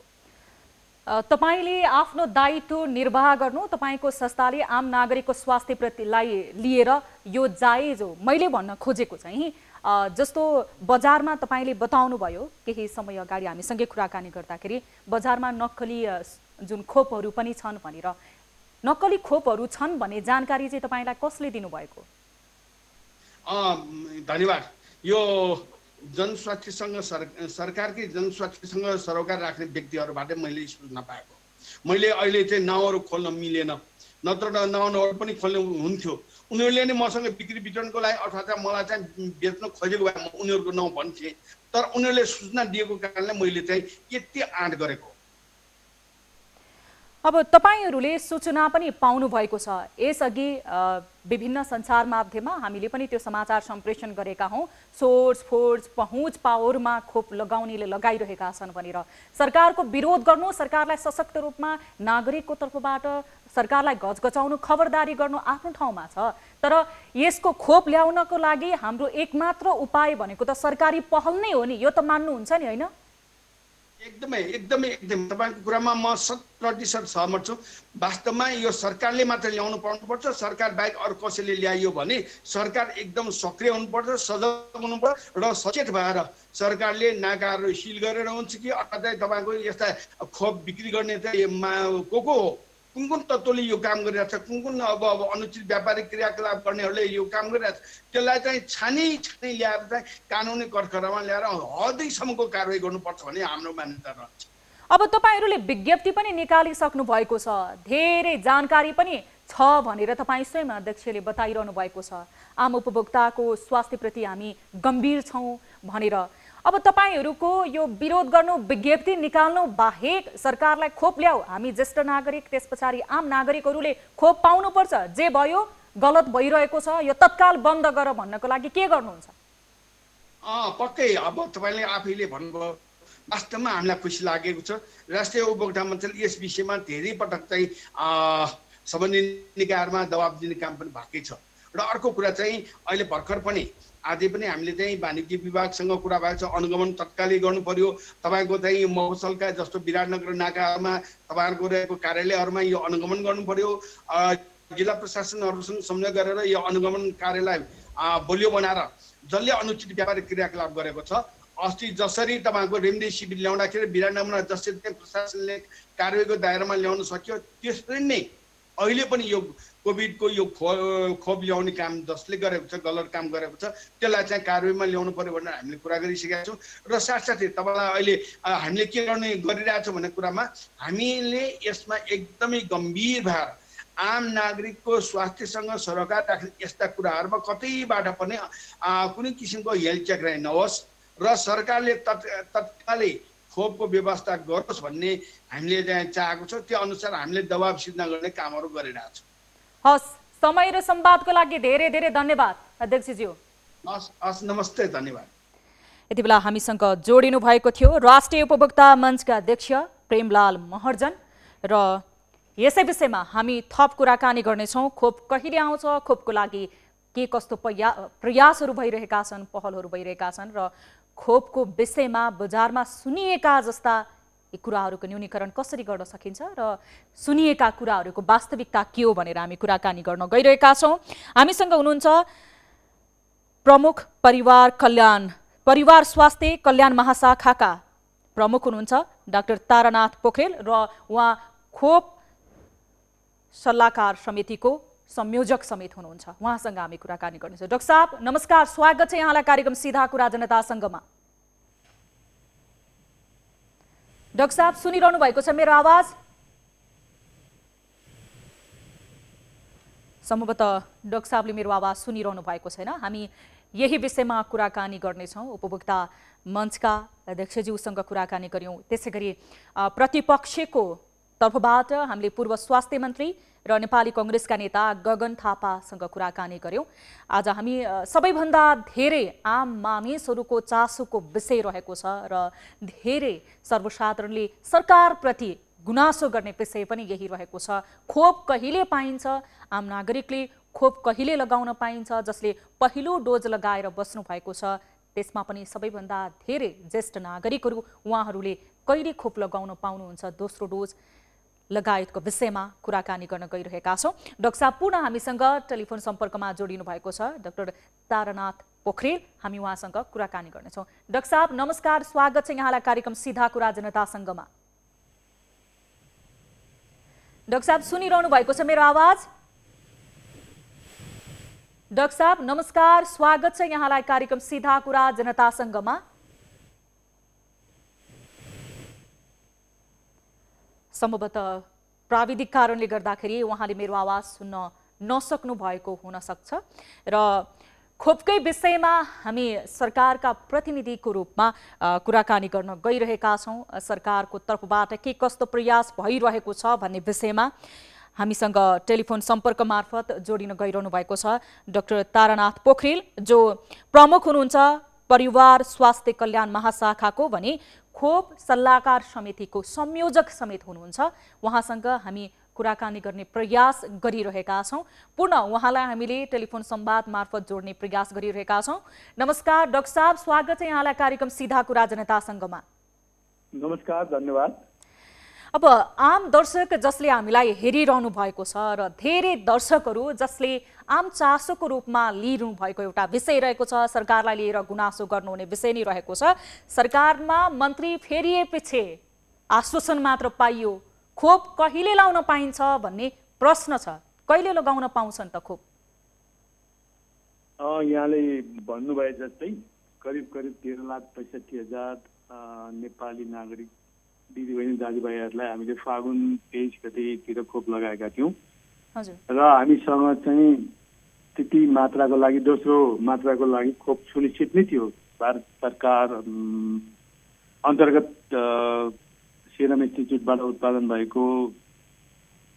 तपाईले आफ्नो दायित्व निर्वाह गर्नु, तपाईको संस्थाले आम नागरिकको स्वास्थ्यप्रतिलाई लिएर यो जायज हो। मैले भन्न खोजेको चाहिँ जस्तो बजारमा तपाईले बताउनु भयो केही समय अगाडि हामीसँगै कुराकानी गर्दाखेरि बजारमा नक्कली जुन खोपहरू पनि छन् भनेर, नक्कली खोपहरू छन् भन्ने जानकारी चाहिँ तपाईलाई कसले दिनुभएको? धन्यवाद। यो जनस्वास्थ्यसँग सरकारकै जनस्वास्थ्यसँग सरोकार राख्ने व्यक्तिहरूबाट मैले सूचना पाएको। मैले अहिले चाहिँ नाउँहरू खोल्न मिलेन, नत्र नाउँहरू पनि खोल्नु हुन्थ्यो। उनीहरूले नै मसँग बिक्री वितरणको लागि अथवा चाहिँ मलाई चाहिँ बेच्न खोजेको भए म उनीहरूको नाउँ भन्थेँ। तर उनीहरूले सूचना दिएको कारणले मैले चाहिँ यति आँट गरेको। अब तपाईहरूले सूचना पनि पाउनु भएको छ। यसअघि विभिन्न सञ्चार माध्यममा हामीले पनि त्यो समाचार सम्प्रेषण गरेका हौँ, सोर्स फोर्स पहुँच पावरमा खोप लगाउनेले लगाइरहेका छन् भनेर। सरकारको विरोध गर्नु, सरकारलाई सशक्त रूपमा नागरिकको तर्फबाट सरकारलाई गजगचाउनु, खबरदारी गर्नु आफ्नो ठाउँमा छ। तर यसको खोप ल्याउनको लागि हाम्रो एकमात्र उपाय भनेको त सरकारी पहल नै हो नि, यो त मान्नुहुन्छ नि होइन? एकदमै एकदमै एकदम तपाईँको कुरामा म 100% सहमत छु। वास्तवमा यो सरकारले मात्र ल्याउनु पर्नुपर्छ। सरकार बाहेक अरू कसैले ल्याइयो भने सरकार एकदम सक्रिय हुनुपर्छ, सजग हुनुपर्छ र सचेत भएर सरकारले नाकाहरू सिल गरेर हुन्छ कि अथवा चाहिँ तपाईँको यस्ता खोप बिक्री गर्ने चाहिँ को हो, कुन कुन तत्त्वले यो काम गरिरहेको छ, कुन कुन अब अनुचित व्यापारिक क्रियाकलाप गर्नेहरूले यो काम गरिरहेको छ, त्यसलाई चाहिँ छानी ल्याएर चाहिँ कानुनी कठघरामा ल्याएर हदैसम्मको कारवाही गर्नुपर्छ भन्ने हाम्रो मान्यता रहन्छ। अब तपाईहरूले विज्ञप्ति पनि निकालिसक्नु भएको छ, धेरै जानकारी पनि छ भनेर तपाईँ स्वयं अध्यक्षले बताइरहनु भएको छ। आम उपभोक्ताको स्वास्थ्यप्रति हामी गम्भीर छौँ भनेर। अब तपाईँहरूको यो विरोध गर्नु, विज्ञप्ति निकाल्नु बाहेक सरकारलाई खोप ल्याऊ, हामी ज्येष्ठ नागरिक त्यस पछाडि आम नागरिकहरूले खोप पाउनुपर्छ, जे भयो गलत भइरहेको छ यो तत्काल बन्द गर भन्नको लागि के गर्नुहुन्छ? पक्कै अब तपाईँले आफैले भन्नुभयो, वास्तवमा हामीलाई खुसी लागेको छ। राष्ट्रिय उपभोक्ता मञ्चले यस विषयमा धेरै पटक चाहिँ सम्बन्धित निकायहरूमा दबाब दिने काम पनि भएकै छ। र अर्को कुरा चाहिँ अहिले भर्खर पनि आज पनि हामीले चाहिँ वाणिज्य विभागसँग कुरा भएको छ, अनुगमन तत्कालै गर्नु पर्यो। तपाईँको चाहिँ मफसलका जस्तो विराटनगर नाकामा तपाईँहरूको रहेको कार्यालयहरूमा यो अनुगमन गर्नु पर्यो। जिल्ला प्रशासनहरूसँग सम्झौता गरेर यो अनुगमन कार्यलाई बलियो बनाएर जसले अनुचित व्यापारिक क्रियाकलाप गरेको छ, अस्ति जसरी तपाईँको रेमडेसिभिर ल्याउँदाखेरि विराटनगरमा जसरी प्रशासनले कारवाहीको दायरामा ल्याउन सक्यो, त्यसरी नै अहिले पनि यो कोभिडको यो खोप ल्याउने काम जसले गरेको छ, गलत काम गरेको छ, त्यसलाई चाहिँ कारवाहीमा ल्याउनु पर्यो भनेर हामीले कुरा गरिसकेका छौँ। र साथसाथै तपाईँलाई अहिले हामीले के गरिरहेछौँ भन्ने कुरामा हामीले यसमा एकदमै गम्भीर भएर आम नागरिकको स्वास्थ्यसँग सरोकार राख्ने यस्ता कुराहरूमा कतैबाट पनि कुनै किसिमको हेलचेक्राइ नहोस् र सरकारले तत्कालै खोपको व्यवस्था गरोस् भन्ने हामीले चाहेको छ। त्यो अनुसार हामीले दबाब सिर्जना गर्ने कामहरू गरिरहेछौँ। हस्, समय र संवादको लागि धेरै धेरै धन्यवाद अध्यक्षज्यू। हस्, नमस्ते, धन्यवाद। यति बेला हामीसँग जोडिनु भएको थियो राष्ट्रिय उपभोक्ता मञ्चका अध्यक्ष प्रेमलाल महर्जन र यसै विषयमा हामी थप कुराकानी गर्नेछौँ। खोप कहिले आउँछ, खोपको लागि के कस्तो प्रयासहरू भइरहेका छन्, पहलहरू भइरहेका छन् र खोपको विषयमा बजारमा सुनिएका जस्ता यी कुराहरूको न्यूनीकरण कसरी गर्न सकिन्छ र सुनिएका कुराहरूको वास्तविकता के हो भनेर हामी कुराकानी गर्न गइरहेका छौँ। हामीसँग हुनुहुन्छ प्रमुख परिवार स्वास्थ्य कल्याण महाशाखाका प्रमुख हुनुहुन्छ डाक्टर तारानाथ पोखरेल र उहाँ खोप सल्लाहकार समितिको संयोजक समेत हुनुहुन्छ। उहाँसँग हामी कुराकानी गर्नेछौँ। डाक्टर साहब नमस्कार, स्वागत छ यहाँलाई कार्यक्रम सीधा कुरा जनतासँगमा। डाक्टर साहब सुनिरहनु भएको छ मेरो आवाज? सम्भवतः डाक्टर साहबले मेरो आवाज सुनिरहनु भएको छैन। हामी यही विषयमा कुराकानी गर्नेछौँ। उपभोक्ता मञ्चका अध्यक्षज्यूसँग कुराकानी गर्यौँ। त्यसै गरी प्रतिपक्षको तर्फबाट हामीले पूर्व स्वास्थ्य मन्त्री र नेपाली कांग्रेसका नेता गगन थापासँग कुराकानी गर्यौं। आज हामी सबैभन्दा धेरै आम मानिसहरूको चासोको विषय रहेको छ र धेरै सर्वसाधारणले सरकारप्रति गुनासो गर्ने विषय पनि यही रहेको छ। खोप कहिले पाइन्छ, आम नागरिकले खोप कहिले लगाउन पाइन्छ, जसले पहिलो डोज लगाएर बस्नु भएको छ त्यसमा पनि सबैभन्दा धेरै ज्येष्ठ नागरिकहरू उहाँहरूले कहिले खोप लगाउन पाउनुहुन्छ, दोस्रो डोज लगायतको विषयमा कुराकानी गर्न गइरहेका छौँ। डाक्टर साहब पुनः हामीसँग टेलिफोन सम्पर्कमा जोडिनु भएको छ डाक्टर तारानाथ पोखरेल, हामी उहाँसँग कुराकानी गर्नेछौँ। डाक्टर साहब नमस्कार, स्वागत छ यहाँलाई कार्यक्रम सीधा कुरा जनतासँगमा। डाक्टर साहब सुनिरहनु भएको छ मेरो आवाज? डाक्टर साहब नमस्कार, स्वागत छ यहाँलाई कार्यक्रम सीधा कुरा जनतासँगमा। सम्भवतः प्राविधिक कारणले गर्दाखेरि उहाँले मेरो आवाज सुन्न नसक्नु भएको हुन सक्छ र खोपकै विषयमा हामी सरकारका प्रतिनिधिको रूपमा कुराकानी गर्न गइरहेका छौँ। सरकारको तर्फबाट के कस्तो प्रयास भइरहेको छ भन्ने विषयमा हामीसँग टेलिफोन सम्पर्क मार्फत जोडिन गइरहनु भएको छ डाक्टर तारानाथ पोखरेल, जो प्रमुख हुनुहुन्छ परिवार स्वास्थ्य कल्याण महाशाखाको भने खोप सल्लाहकार समितिको संयोजक समेत हुनुहुन्छ। उहाँसँग हामी कुराकानी गर्ने प्रयास गरिरहेका छौँ। पुनः उहाँलाई हामीले टेलिफोन संवाद मार्फत जोड्ने प्रयास गरिरहेका छौँ। नमस्कार डाक्टर साहब, स्वागत छ यहाँलाई कार्यक्रम सीधा कुरा जनतासँगमा। नमस्कार, धन्यवाद। अब आम दर्शक जसले हामीलाई हेरिरहनु भएको छ र धेरै दर्शकहरू जसले आम चासोको रूपमा लिइरहनु भएको एउटा विषय रहेको छ, सरकारलाई लिएर गुनासो गर्नुहुने विषय नै रहेको छ। सरकारमा मन्त्री फेरिएपछि आश्वासन मात्र पाइयो, खोप कहिले लाउन पाइन्छ भन्ने प्रश्न छ। कहिले लगाउन पाउँछन् त खोप? यहाँले भन्नुभए जस्तै करिब 13,65,000 नेपाली नागरिक दिदीबहिनी दाजुभाइहरूलाई हामीले फागुन 23 गतेतिर खोप लगाएका थियौँ हजुर र हामीसँग चाहिँ त्यति मात्राको लागि दोस्रो मात्राको लागि खोप सुनिश्चित नै थियो। भारत सरकार अन्तर्गत सेरम इन्स्टिच्युटबाट उत्पादन भएको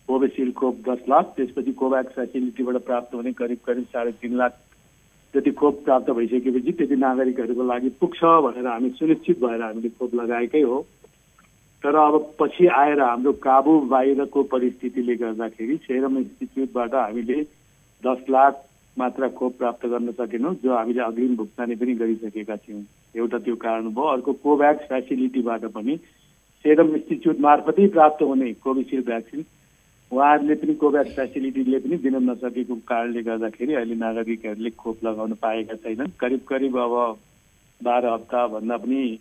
कोभिसिल्ड खोप 10 लाख, त्यसपछि कोभ्याक्स फेसिलिटीबाट प्राप्त हुने करिब 3.5 लाख जति खोप प्राप्त भइसकेपछि त्यति नागरिकहरूको लागि पुग्छ भनेर हामी सुनिश्चित भएर हामीले खोप लगाएकै हो। तर अब पछि आएर हाम्रो काबु बाहिरको परिस्थितिले गर्दाखेरि सेरम इन्स्टिच्युटबाट हामीले 10 लाख मात्रा खोप प्राप्त गर्न सकेनौँ, जो हामीले अग्रिम भुक्तानी पनि गरिसकेका थियौँ। एउटा त्यो कारण भयो। अर्को कोभ्याक्स फेसिलिटीबाट पनि सेरम इन्स्टिच्युट मार्फतै प्राप्त हुने कोभिसिल्ड भ्याक्सिन उहाँहरूले पनि कोभ्याक्स फेसिलिटीले पनि दिन नसकेको कारणले गर्दाखेरि अहिले नागरिकहरूले खोप लगाउन पाएका छैनन्। करिब अब 12 हप्ताभन्दा पनि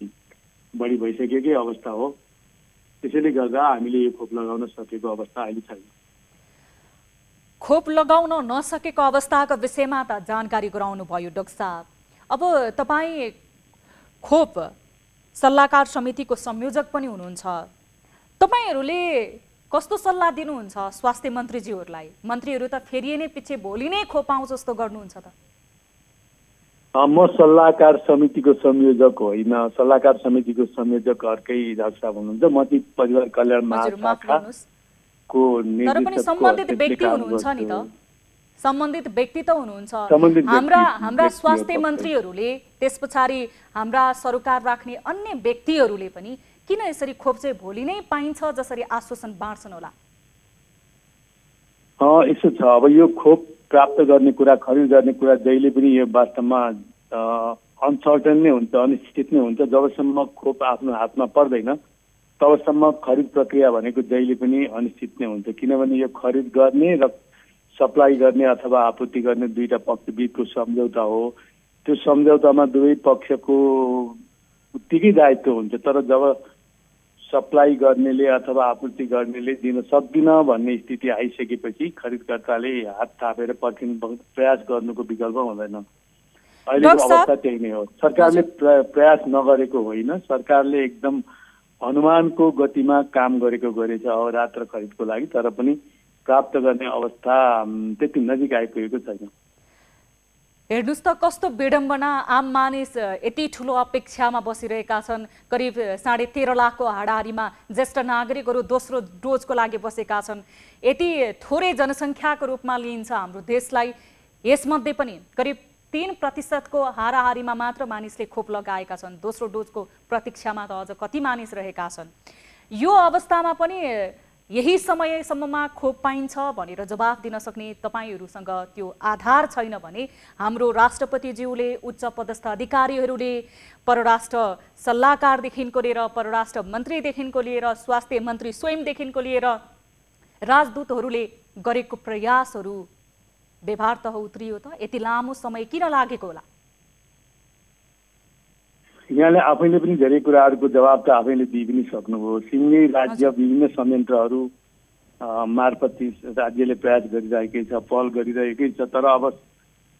बढी भइसकेकै अवस्था हो। त्यसैले गर्दा हामीले यो खोप लगाउन सकेको अवस्था अहिले छैन। खोप लगाउन नसकेको अवस्थाको विषयमा त जानकारी गराउनु भयो डाक्टर साहब। अब तपाईँ खोप सल्लाहकार समितिको संयोजक पनि हुनुहुन्छ। तपाईँहरूले कस्तो सल्लाह दिनुहुन्छ स्वास्थ्य मन्त्रीज्यूहरूलाई? मन्त्रीहरू त फेरि नै पछि भोलि नै खोप आउँछ जस्तो गर्नुहुन्छ त। म सल्लाहकार समितिको संयोजक होइन। सल्लाहकार समितिको संयोजक अर्कै डाक्टर साहब हुनुहुन्छ। म ती परिवार कल्याण महाशाखाको तर पनि सम्बन्धित व्यक्ति हुनुहुन्छ नि त। सम्बन्धित व्यक्ति त हुनुहुन्छ। हाम्रा स्वास्थ्य मन्त्रीहरूले, त्यस पछाडि हाम्रा सरोकार राख्ने अन्य व्यक्तिहरूले पनि किन यसरी खोप चाहिँ भोलि नै पाइन्छ जसरी आश्वासन बाँड्छन् होला? यसो छ, अब यो खोप प्राप्त गर्ने कुरा, खरिद गर्ने कुरा जहिले पनि यो वास्तवमा अनसर्टन नै हुन्छ, अनिश्चित नै हुन्छ। जबसम्म खोप आफ्नो हातमा पर्दैन तबसम्म खरिद प्रक्रिया भनेको जहिले पनि अनिश्चित नै हुन्छ। किनभने यो खरिद गर्ने र सप्लाई गर्ने अथवा आपूर्ति गर्ने दुईटा पक्ष बीचको सम्झौता हो। त्यो सम्झौतामा दुवै पक्षको उत्तिकै दायित्व हुन्छ। तर जब सप्लाई गर्नेले अथवा आपूर्ति गर्नेले दिन सक्दिन भन्ने स्थिति आइसकेपछि खरिदकर्ताले हात थापेर पर्खिने प्रयास गर्नुको विकल्प हुँदैन। अहिलेको अवस्था त्यही नै हो। सरकारले प्रयास नगरेको होइन, सरकारले एकदम अनुमानको गतिमा काम गरेछ अहोरात्र खरिदको लागि। तर पनि प्राप्त गर्ने अवस्था त्यति नजिक आइपुगेको छैन। हेर्नुस् त कस्तो विडम्बना। आम मानिस यति ठुलो अपेक्षामा बसिरहेका छन्। करिब 13.5 लाखको हाराहारीमा ज्येष्ठ नागरिकहरू दोस्रो डोजको लागि बसेका छन्। यति थोरै जनसङ्ख्याको रूपमा लिइन्छ हाम्रो देशलाई। यसमध्ये पनि करिब 3% हाराहारीमा मात्र मानिसले खोप लगाएका छन्। दोस्रो डोजको प्रतीक्षामा त अझ कति मानिस रहेका छन्। यो अवस्थामा पनि यही समयसम्ममा खोप पाइन्छ भनेर जवाफ दिन सक्ने तपाईहरूसँग त्यो आधार छैन भने हाम्रो राष्ट्रपतिज्यूले, उच्च पदस्थ अधिकारीहरूले, परराष्ट्र सल्लाहकारदेखिको लिएर परराष्ट्र मन्त्रीदेखिको लिएर स्वास्थ्य मन्त्री स्वयंदेखिको लिएर राजदूतहरूले गरेको प्रयासहरू व्यवहार तह उत्रियो त? यति लामो समय किन लागेको होला? यहाँले आफैले पनि धेरै कुराहरूको जवाब त आफैले दिइ पनि सक्नुभयो। सिङ्गै राज्य विभिन्न संयन्त्रहरू मार्फत राज्यले प्रयास गरिरहेकै छ, पहल गरिरहेकै छ। तर अब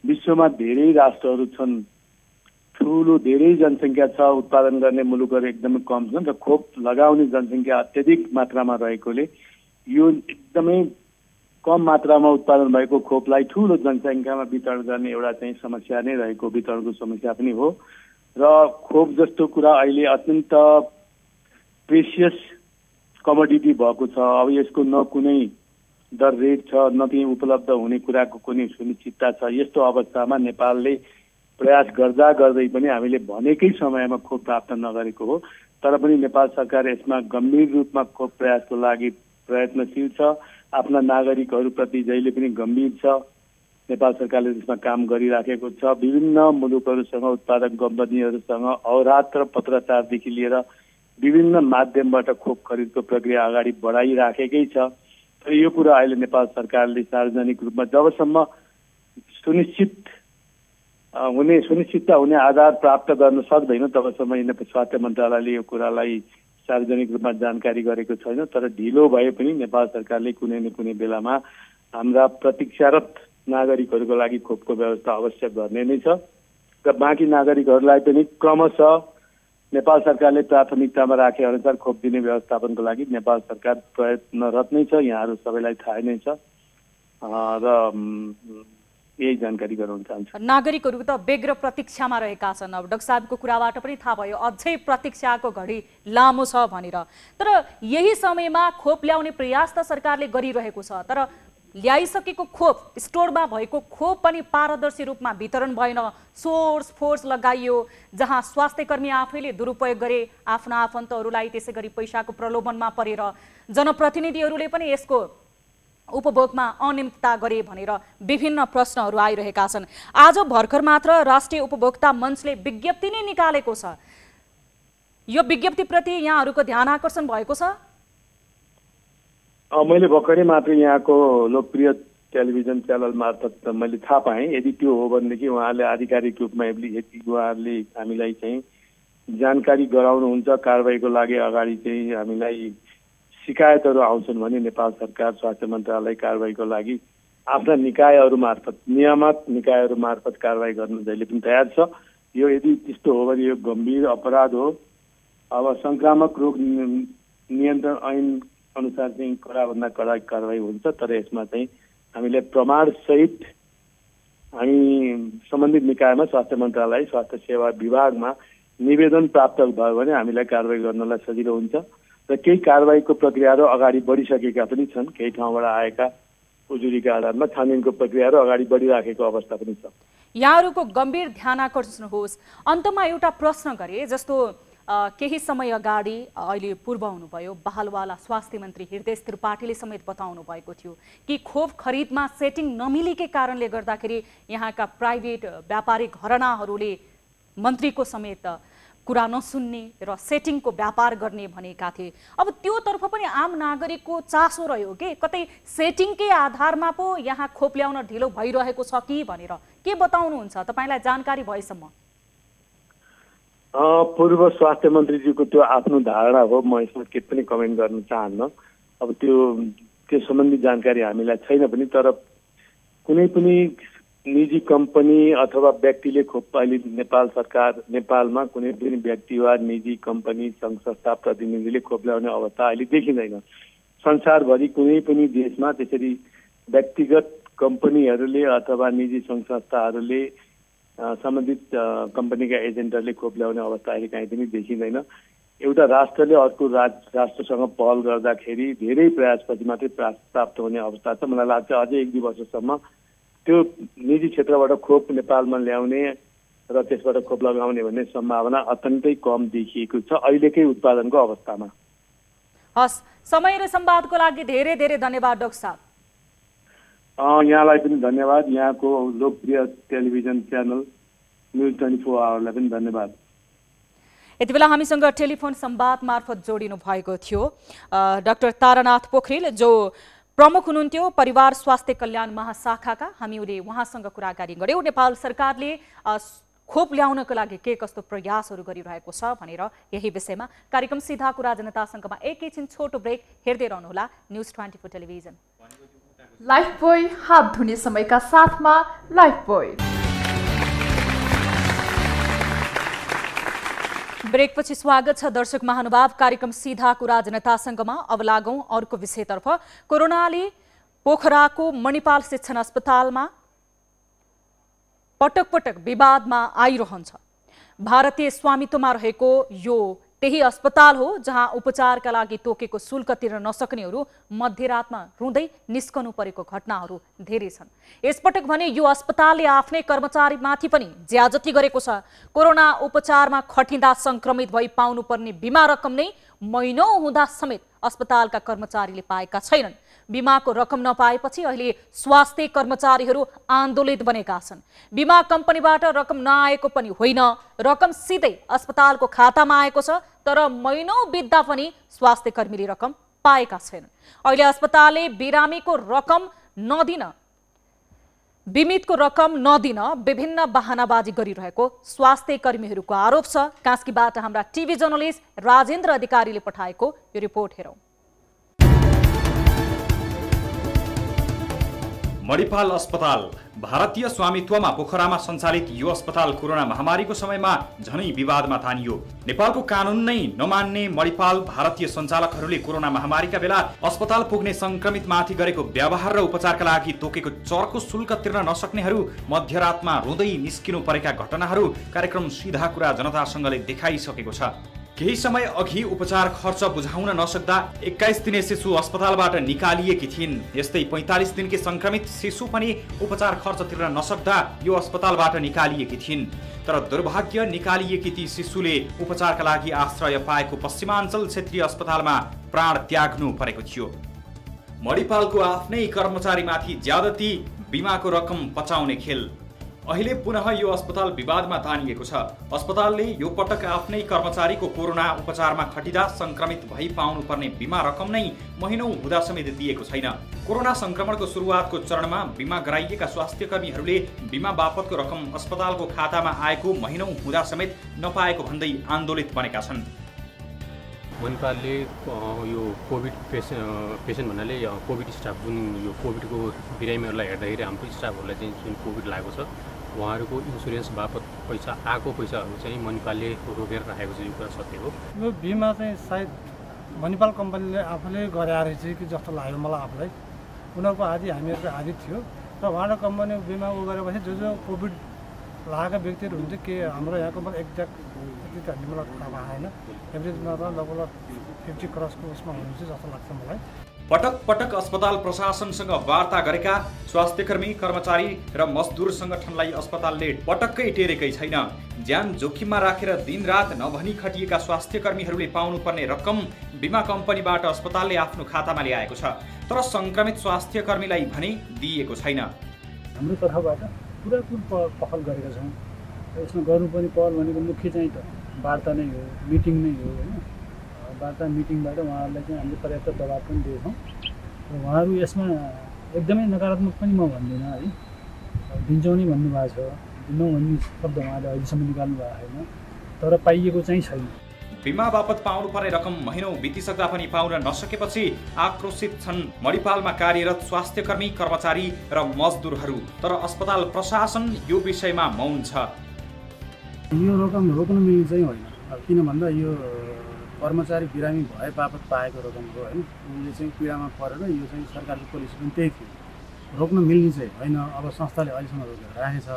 विश्वमा धेरै राष्ट्रहरू छन्, ठुलो धेरै जनसङ्ख्या छ, उत्पादन गर्ने मुलुकहरू एकदमै कम छन् र खोप लगाउने जनसङ्ख्या अत्यधिक मात्रामा रहेकोले यो एकदमै कम मात्रामा उत्पादन भएको खोपलाई ठुलो जनसङ्ख्यामा वितरण गर्ने एउटा चाहिँ समस्या नै रहेको, वितरणको समस्या पनि हो। र खोप जस्तो कुरा अहिले अत्यन्त प्रेसियस कमोडिटी भएको छ। अब यसको न कुनै दर रेट छ, न चाहिँ उपलब्ध हुने कुराको कुनै सुनिश्चितता छ। यस्तो अवस्थामा नेपालले प्रयास गर्दै पनि हामीले भनेकै समयमा खोप प्राप्त नगरेको हो। तर पनि नेपाल सरकार यसमा गम्भीर रूपमा खोप प्रयासको लागि प्रयत्नशील छ। आफ्ना नागरिकहरूप्रति जहिले पनि गम्भीर छ। नेपाल सरकारले त्यसमा काम गरिराखेको छ। विभिन्न मुलुकहरूसँग, उत्पादक कम्पनीहरूसँग अहोरात्र पत्राचारदेखि लिएर विभिन्न माध्यमबाट खोप खरिदको प्रक्रिया अगाडि बढाइराखेकै छ। तर यो कुरा अहिले नेपाल सरकारले सार्वजनिक रूपमा जबसम्म सुनिश्चितता हुने आधार प्राप्त गर्न सक्दैन तबसम्म स्वास्थ्य मन्त्रालयले यो कुरालाई सार्वजनिक रूपमा जानकारी गरेको छैन। तर ढिलो भए पनि नेपाल सरकारले कुनै न कुनै बेलामा हाम्रा प्रतीक्षारत नागरिकहरूको लागि खोपको व्यवस्था अवश्य गर्ने नै छ। र बाँकी नागरिकहरूलाई पनि क्रमशः नेपाल सरकारले प्राथमिकतामा राखे अनुसार खोप दिने व्यवस्थापनको लागि नेपाल सरकार प्रयत्नरत नै छ। यहाँहरू सबैलाई थाहा नै छ। र यही जानकारी गराउन चाहन्छु। नागरिकहरू त व्यग्र प्रतीक्षामा रहेका छन्। अब डाक्टर साहबको कुराबाट पनि थाहा भयो अझै प्रतीक्षाको घडी लामो छ भनेर। तर यही समयमा खोप ल्याउने प्रयास त सरकारले गरिरहेको छ, तर ल्याइसकेको खोप स्टोरमा भएको खोप पनि पारदर्शी रूपमा वितरण भएन, सोर्स फोर्स लगाइयो, जहाँ स्वास्थ्यकर्मी आफैले दुरुपयोग गरे आफ्ना आफन्तहरूलाई, त्यसै गरी पैसाको प्रलोभनमा परेर जनप्रतिनिधिहरूले पनि यसको उपभोगमा अनियमितता गरे भनेर विभिन्न प्रश्नहरू आइरहेका छन्। आज भर्खर मात्र राष्ट्रिय उपभोक्ता मञ्चले विज्ञप्ति नै निकालेको छ। यो विज्ञप्तिप्रति यहाँहरूको ध्यान आकर्षण भएको छ? मैले भर्खरै मात्र यहाँको लोकप्रिय टेलिभिजन च्यानल मार्फत मैले थाहा पाएँ। यदि त्यो हो भनेदेखि उहाँहरूले आधिकारिक रूपमा यदि उहाँहरूले हामीलाई चाहिँ जानकारी गराउनुहुन्छ, कारबाहीको लागि अगाडि चाहिँ हामीलाई शिकायतहरू आउँछन् भने नेपाल सरकार स्वास्थ्य मन्त्रालय कारबाहीको लागि आफ्ना निकायहरू मार्फत, नियामक निकायहरू मार्फत कारबाही गर्न जहिले पनि तयार छ। यो यदि त्यस्तो हो भने यो गम्भीर अपराध हो। अब संक्रामक रोग नियन्त्रण ऐन अनुसार चाहिँ कडाभन्दा कडा कारबाही हुन्छ, तर यसमा चाहिँ हामीले प्रमाणसहित हामी सम्बन्धित निकायमा स्वास्थ्य मन्त्रालय, स्वास्थ्य सेवा विभागमा निवेदन प्राप्त भयो भने हामीलाई कारबाही गर्नलाई सजिलो हुन्छ। र केही कारबाहीको प्रक्रियाहरू अगाडि बढिसकेका पनि छन्। केही ठाउँबाट आएका उजुरीका आधारमा छानबिनको प्रक्रियाहरू अगाडि बढिराखेको अवस्था पनि छ। यहाँहरूको गम्भीर ध्यान आकर्षण होस्। अन्तमा एउटा प्रश्न गरे, जस्तो केही समय अगाडि अहिले पूर्व हुनुभयो बहालवाला स्वास्थ्य मन्त्री हृदय त्रिपाठीले समेत बताउनु भएको थियो कि खोप खरिदमा सेटिङ नमिलेकै कारणले गर्दाखेरि यहाँका प्राइभेट व्यापारिक घरानाहरूले मन्त्रीको समेत कुरा नसुन्ने र सेटिङको व्यापार गर्ने भनेका थिए। अब त्योतर्फ पनि आम नागरिकको चासो रह्यो कि कतै सेटिङकै आधारमा पो यहाँ खोप ल्याउन ढिलो भइरहेको छ कि भनेर, के बताउनुहुन्छ तपाईँलाई जानकारी भएसम्म? पूर्व स्वास्थ्य मन्त्रीजीको त्यो आफ्नो धारणा हो, म यसमा के पनि कमेन्ट गर्न चाहन्न। अब त्यो सम्बन्धी जानकारी हामीलाई छैन पनि, तर कुनै पनि निजी कम्पनी अथवा व्यक्तिले खोप अहिले नेपाल सरकार नेपालमा कुनै पनि व्यक्ति वा निजी कम्पनी सङ्घ संस्था प्रतिनिधिले खोप ल्याउने अवस्था अहिले देखिँदैन। संसारभरि कुनै पनि देशमा त्यसरी व्यक्तिगत कम्पनीहरूले अथवा निजी सङ्घ संस्थाहरूले सम्बन्धित कम्पनीका एजेन्टहरूले खोप ल्याउने अवस्था अहिले काहीँ पनि देखिँदैन। एउटा राष्ट्रले अर्को राष्ट्रसँग पहल गर्दाखेरि धेरै प्रयासपछि मात्रै प्राप्त हुने अवस्था छ। मलाई लाग्छ अझै 1-2 वर्षसम्म त्यो निजी क्षेत्रबाट खोप नेपालमा ल्याउने र त्यसबाट खोप लगाउने भन्ने सम्भावना अत्यन्तै कम देखिएको छ अहिलेकै उत्पादनको अवस्थामा। हस्, समय र संवादको लागि धेरै धेरै धन्यवाद डाक्टर साहब। यहाँलाई पनि धन्यवाद। यहाँको लोकप्रिय टेलिभिजन च्यानल न्युज 24 आवरलाई पनि धन्यवाद। यति बेला हामीसँग टेलिफोन संवाद मार्फत जोडिनु भएको थियो डाक्टर तारानाथ पोखरेल, जो प्रमुख हुनुहुन्थ्यो परिवार स्वास्थ्य कल्याण महाशाखाका। हामीले उहाँसँग कुराकानी गर्यौं नेपाल सरकारले खोप ल्याउनको लागि के कस्तो प्रयासहरू गरिरहेको छ भनेर यही विषयमा। कार्यक्रम सीधा कुरा जनतासँगमा एकैछिन छोटो ब्रेक हेर्दै रहनुहोला न्युज 24 टेलिभिजन। लाइफबोय हात धुने समयका साथमा लाइफबोय। ब्रेकपछि स्वागत छ दर्शक महानुभाव। कार्यक्रम सीधा कुरा जनतासँगमा अब लागौं अर्को विषयतर्फ। कोरोनाले पोखराको मणिपाल शिक्षण अस्पतालमा पटक पटक विवादमा आइरहन्छ। भारतीय स्वामित्वमा रहेको यो त्यही अस्पताल हो जहाँ उपचारका लागि तोकेको शुल्क तिर्न नसक्नेहरू मध्यरातमा रुँदै निस्कनु परेको घटनाहरू धेरै छन्। यसपटक भने यो अस्पतालले आफ्नै कर्मचारीमाथि पनि ज्याजती गरेको छ। कोरोना उपचारमा खटिँदा संक्रमित भई पाउनुपर्ने बिमा रकम नै महिनौं हुँदा समेत अस्पतालका कर्मचारीले पाएका छैनन्। बिमाको रकम नपाएपछि अहिले स्वास्थ्य कर्मचारीहरू आन्दोलित बनेका छन्। बिमा कम्पनीबाट रकम नआएको पनि होइन, रकम सिधै अस्पतालको खातामा आएको छ, तर महिनौं बित्दा पनि स्वास्थ्य कर्मीले रकम पाएका छैनन्। अहिले अस्पतालले बिरामीको रकम नदिन, बिमितको रकम नदिन विभिन्न बहानाबाजी गरिरहेको स्वास्थ्य कर्मीहरूको आरोप छ। कास्कीबाट हाम्रा टिभी जर्नलिस्ट राजेन्द्र अधिकारीले पठाएको यो रिपोर्ट हेरौं। मणिपाल अस्पताल भारतीय स्वामित्वमा पोखरामा सञ्चालित यो अस्पताल कोरोना महामारीको समयमा झनै विवादमा तानियो। नेपालको कानुन नै नमान्ने मणिपाल भारतीय सञ्चालकहरूले कोरोना महामारीका बेला अस्पताल पुग्ने संक्रमितमाथि गरेको व्यवहार र उपचारका लागि तोकेको चर्को शुल्क तिर्न नसक्नेहरू मध्यरातमा रुँदै निस्किनु परेका घटनाहरू कार्यक्रम सीधा कुरा जनतासँगले देखाइसकेको छ। केही समय अघि उपचार खर्च बुझाउन नसक्दा 21 दिने शिशु अस्पतालबाट निकालिएकी थिइन्। यस्तै 45 दिनकी संक्रमित शिशु पनि उपचार खर्च तिर्न नसक्दा यो अस्पतालबाट निकालिएकी थिइन्। तर दुर्भाग्य निकालिएकी ती शिशुले उपचारका लागि आश्रय पाएको पश्चिमाञ्चल क्षेत्रीय अस्पतालमा प्राण त्याग्नु परेको थियो। मणिपालको आफ्नै कर्मचारीमाथि ज्यादती बिमाको रकम पचाउने खेल। अहिले पुनः यो अस्पताल विवादमा तानिएको छ। अस्पतालले यो पटक आफ्नै कर्मचारीको कोरोना उपचारमा खटिँदा संक्रमित भई पाउनुपर्ने बिमा रकम नै महिनौं हुँदा समेत दिएको छैन। कोरोना संक्रमणको सुरुवातको चरणमा बिमा गराइएका स्वास्थ्यकर्मीहरूले बिमा बापतको रकम अस्पतालको खातामा आएको महिनौं हुँदा समेत नपाएको भन्दै आन्दोलित बनेका छन्। मणिपालले यो कोभिड पेसेन्ट भन्नाले कोभिड स्टाफ जुन यो कोभिडको बिरामीहरूलाई हेर्दाखेरि हाम्रो स्टाफहरूलाई चाहिँ जुन कोभिड लागेको छ उहाँहरूको इन्सुरेन्स बापत पैसा आएको पैसाहरू चाहिँ मणिपालले रोकेर राखेको छ। यो कुरा सत्य हो। यो बिमा चाहिँ सायद मणिपाल कम्पनीले आफूले गराएर चाहिँ कि जस्तो लाग्यो मलाई आफूलाई। उनीहरूको आदि हामीहरूको आदि थियो र उहाँको कम्पनी बिमा उ गरेपछि जो कोभिड लागेका व्यक्तिहरू हुन्छ के हाम्रो यहाँको मतलब एक्ज्याक्ट यति मलाई थाहा भएन। एभरेजमा त लगभग 50 क्रसको उसमा हुनुहुन्छ जस्तो लाग्छ मलाई। पटक पटक अस्पताल प्रशासनसँग वार्ता गरेका स्वास्थ्यकर्मी कर्मचारी र मजदुर संगठनलाई अस्पतालले पटक्कै टेरेकै छैन। ज्यान जोखिममा राखेर दिनरात नभनी खटिएका स्वास्थ्यकर्मीहरूले पाउनुपर्ने रकम बिमा कम्पनीबाट अस्पतालले आफ्नो खातामा ल्याएको छ, तर संक्रमित स्वास्थ्यकर्मीलाई भने दिएको छैन। हाम्रो तर्फबाट पुरापुर पहल गरेका छौँ। यसमा गर्नुपर्ने पहल भनेको मुख्य चाहिँ त वार्ता नै हो, मिटिङ नै हो होइन। वार्ता मिटिङबाट उहाँहरूलाई चाहिँ हामीले पर्याप्त दबाब पनि दिएछौँ र उहाँहरू यसमा एकदमै नकारात्मक पनि म भन्दिनँ है। दिन्छौँ नि भन्नुभएको छ, दिनौँ भन्ने शब्द उहाँले अहिलेसम्म निकाल्नु भएको छैन, तर पाइएको चाहिँ छैन। बिमा बापत पाउनुपर्ने रकम महिनौं बितिसक्दा पनि पाउन नसकेपछि आक्रोशित छन् मणिपालमा कार्यरत स्वास्थ्यकर्मी कर्मचारी र मजदुरहरू। तर अस्पताल प्रशासन यो विषयमा मौन छ। यो रकम रोक्न मिल्ने चाहिँ होइन, किन भन्दा यो कर्मचारी बिरामी भए बापत पाएको रकम हो होइन। उनले चाहिँ पीडामा परेर यो चाहिँ सरकारको पोलिसी पनि त्यही थियो, रोक्न मिल्ने चाहिँ होइन। अब संस्थाले अहिलेसम्म रोकेर राखेछ।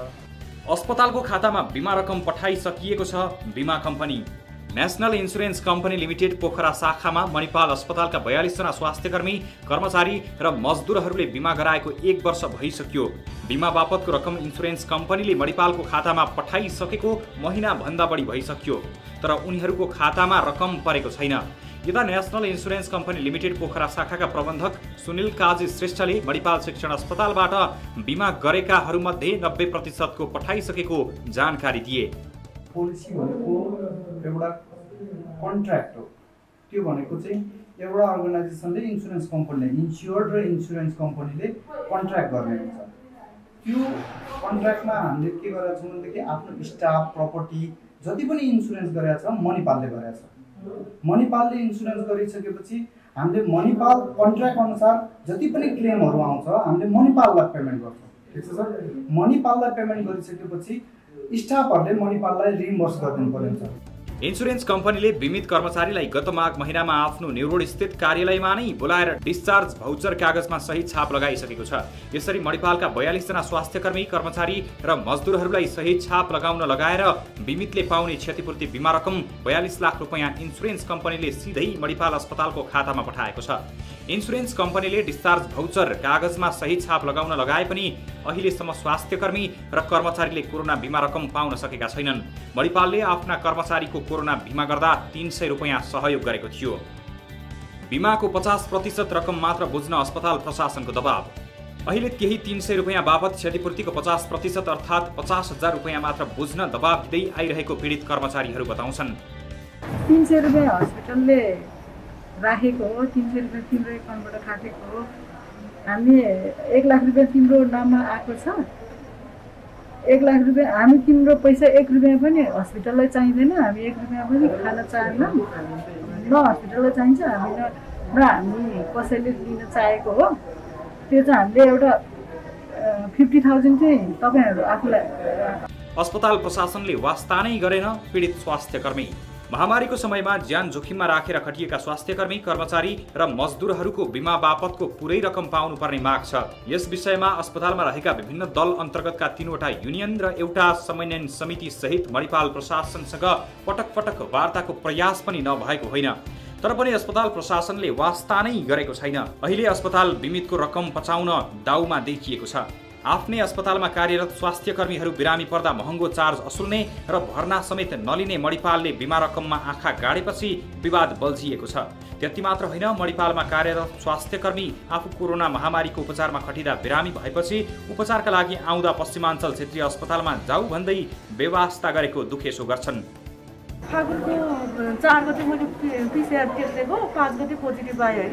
अस्पतालको खातामा बिमा रकम पठाइसकिएको छ। बिमा company national insurance company limited Pokhara शाखामा मणिपाल अस्पतालका 42 जना स्वास्थ्यकर्मी कर्मचारी र मजदुरहरूले बिमा गराएको 1 वर्ष भइसक्यो। बिमा बापतको रकम इन्सुरेन्स कम्पनीले मणिपालको खातामा पठाइसकेको महिना भन्दा बढी भइसक्यो, तर उनीहरूको खातामा रकम परेको छैन। यता national insurance company limited Pokhara शाखाका प्रबन्धक सुनिल काजी श्रेष्ठले मणिपाल शिक्षण अस्पतालबाट बिमा गरेकाहरूमध्ये 90% को पठाइसकेको जानकारी दिए। पोलिसी भनेको एउटा कन्ट्र्याक्ट हो। त्यो भनेको चाहिँ एउटा अर्गनाइजेसनले इन्सुरेन्स कम्पनीले इन्स्योर्ड र इन्सुरेन्स कम्पनीले कन्ट्र्याक्ट गर्ने हुन्छ। त्यो कन्ट्र्याक्टमा हामीले के गरेका छौँ भनेदेखि आफ्नो स्टाफ प्रपर्टी जति पनि इन्सुरेन्स गरेका छ मणिपालले गरेका छ। मणिपालले इन्सुरेन्स गरिसकेपछि हामीले मणिपाल कन्ट्र्याक्ट अनुसार जति पनि क्लेमहरू आउँछ हामीले मणिपाललाई पेमेन्ट गर्छौँ। ठिक छ सर। मणिपाललाई पेमेन्ट गरिसकेपछि स्टाफहरूले मणिपाललाई रिइम्बर्स गरिदिनु पर्ने हुन्छ। इन्सुरेन्स कम्पनीले बिमित कर्मचारीलाई गत माघ महिनामा आफ्नो न्युरोड स्थित कार्यालयमा नै बोलाएर डिस्चार्ज भाउचर कागजमा सही छाप लगाइसकेको छ। यसरी मणिपालका 42 जना स्वास्थ्यकर्मी कर्मचारी र मजदुरहरूलाई सही छाप लगाउन लगाएर बिमितले पाउने क्षतिपूर्ति बिमा रकम 42 लाख रुपैयाँ इन्सुरेन्स कम्पनीले सिधै मणिपाल अस्पतालको खातामा पठाएको छ। इन्सुरेन्स कम्पनीले डिस्चार्ज भाउचर कागजमा सही छाप लगाउन लगाए पनि अहिलेसम्म स्वास्थ्यकर्मी र कर्मचारीले कोरोना बिमा रकम पाउन सकेका छैनन्। मणिपालले आफ्ना कर्मचारीको कोरोना बिमा गर्दा 300 रुपैयाँ सहयोग गरेको थियो। बिमाको 50% रकम मात्र बुझ्न अस्पताल प्रशासनको दबाब। अहिले केही 300 रुपैयाँ बापत क्षतिपूर्तिको 50% अर्थात् 50,000 रुपैयाँ मात्र बुझ्न दबाब दिँदै आइरहेको पीडित कर्मचारीहरू बताउँछन्। 300 रुपैयाँ हस्पिटलले राखेको हो, 300 रुपैयाँ तिम्रो एकाउन्टबाट काटेको हो। हामी 1 लाख रुपैयाँ तिम्रो नाममा आएको छ। 1 लाख रुपैयाँ हामी तिम्रो पैसा 1 रुपैयाँ पनि हस्पिटललाई चाहिँदैन। हामी 1 रुपैयाँ पनि खान चाहन्नौँ। न हस्पिटललाई चाहिन्छ, हामी न हामी कसैले लिन चाहेको हो। त्यो चाहिँ हामीले एउटा 50,000 चाहिँ तपाईँहरू आफूलाई अस्पताल प्रशासनले वास्ता नै गरेन पीडित स्वास्थ्यकर्मी। महामारीको समयमा ज्यान जोखिममा राखेर खटिएका स्वास्थ्यकर्मी, कर्मचारी र मजदुरहरूको बिमा बापतको पुरै रकम पाउनुपर्ने माग छ। यस विषयमा अस्पतालमा रहेका विभिन्न दल अन्तर्गतका 3वटा युनियन र एउटा समन्वयन समिति सहित मणिपाल प्रशासनसँग पटक पटक वार्ताको प्रयास पनि नभएको होइन। तर पनि अस्पताल प्रशासनले वास्ता नै गरेको छैन। अहिले अस्पताल बिमितको रकम पचाउन दाउमा देखिएको छ। आफ्नै अस्पतालमा कार्यरत स्वास्थ्यकर्मीहरू बिरामी पर्दा महँगो चार्ज असुल्ने र भर्ना समेत नलिने मणिपालले बिमा रकममा आँखा गाडेपछि विवाद बल्झिएको छ। त्यति मात्र होइन, मणिपालमा कार्यरत स्वास्थ्यकर्मी आफू कोरोना महामारीको उपचारमा खटिँदा बिरामी भएपछि उपचारका लागि आउँदा पश्चिमाञ्चल क्षेत्रीय अस्पतालमा जाऊ भन्दै बेवास्ता गरेको दुखेसो गर्छन्। फागुनको 4 गते मैले PCR टेस्ट दिएको, 5 गते पोजिटिभ आयो होइन,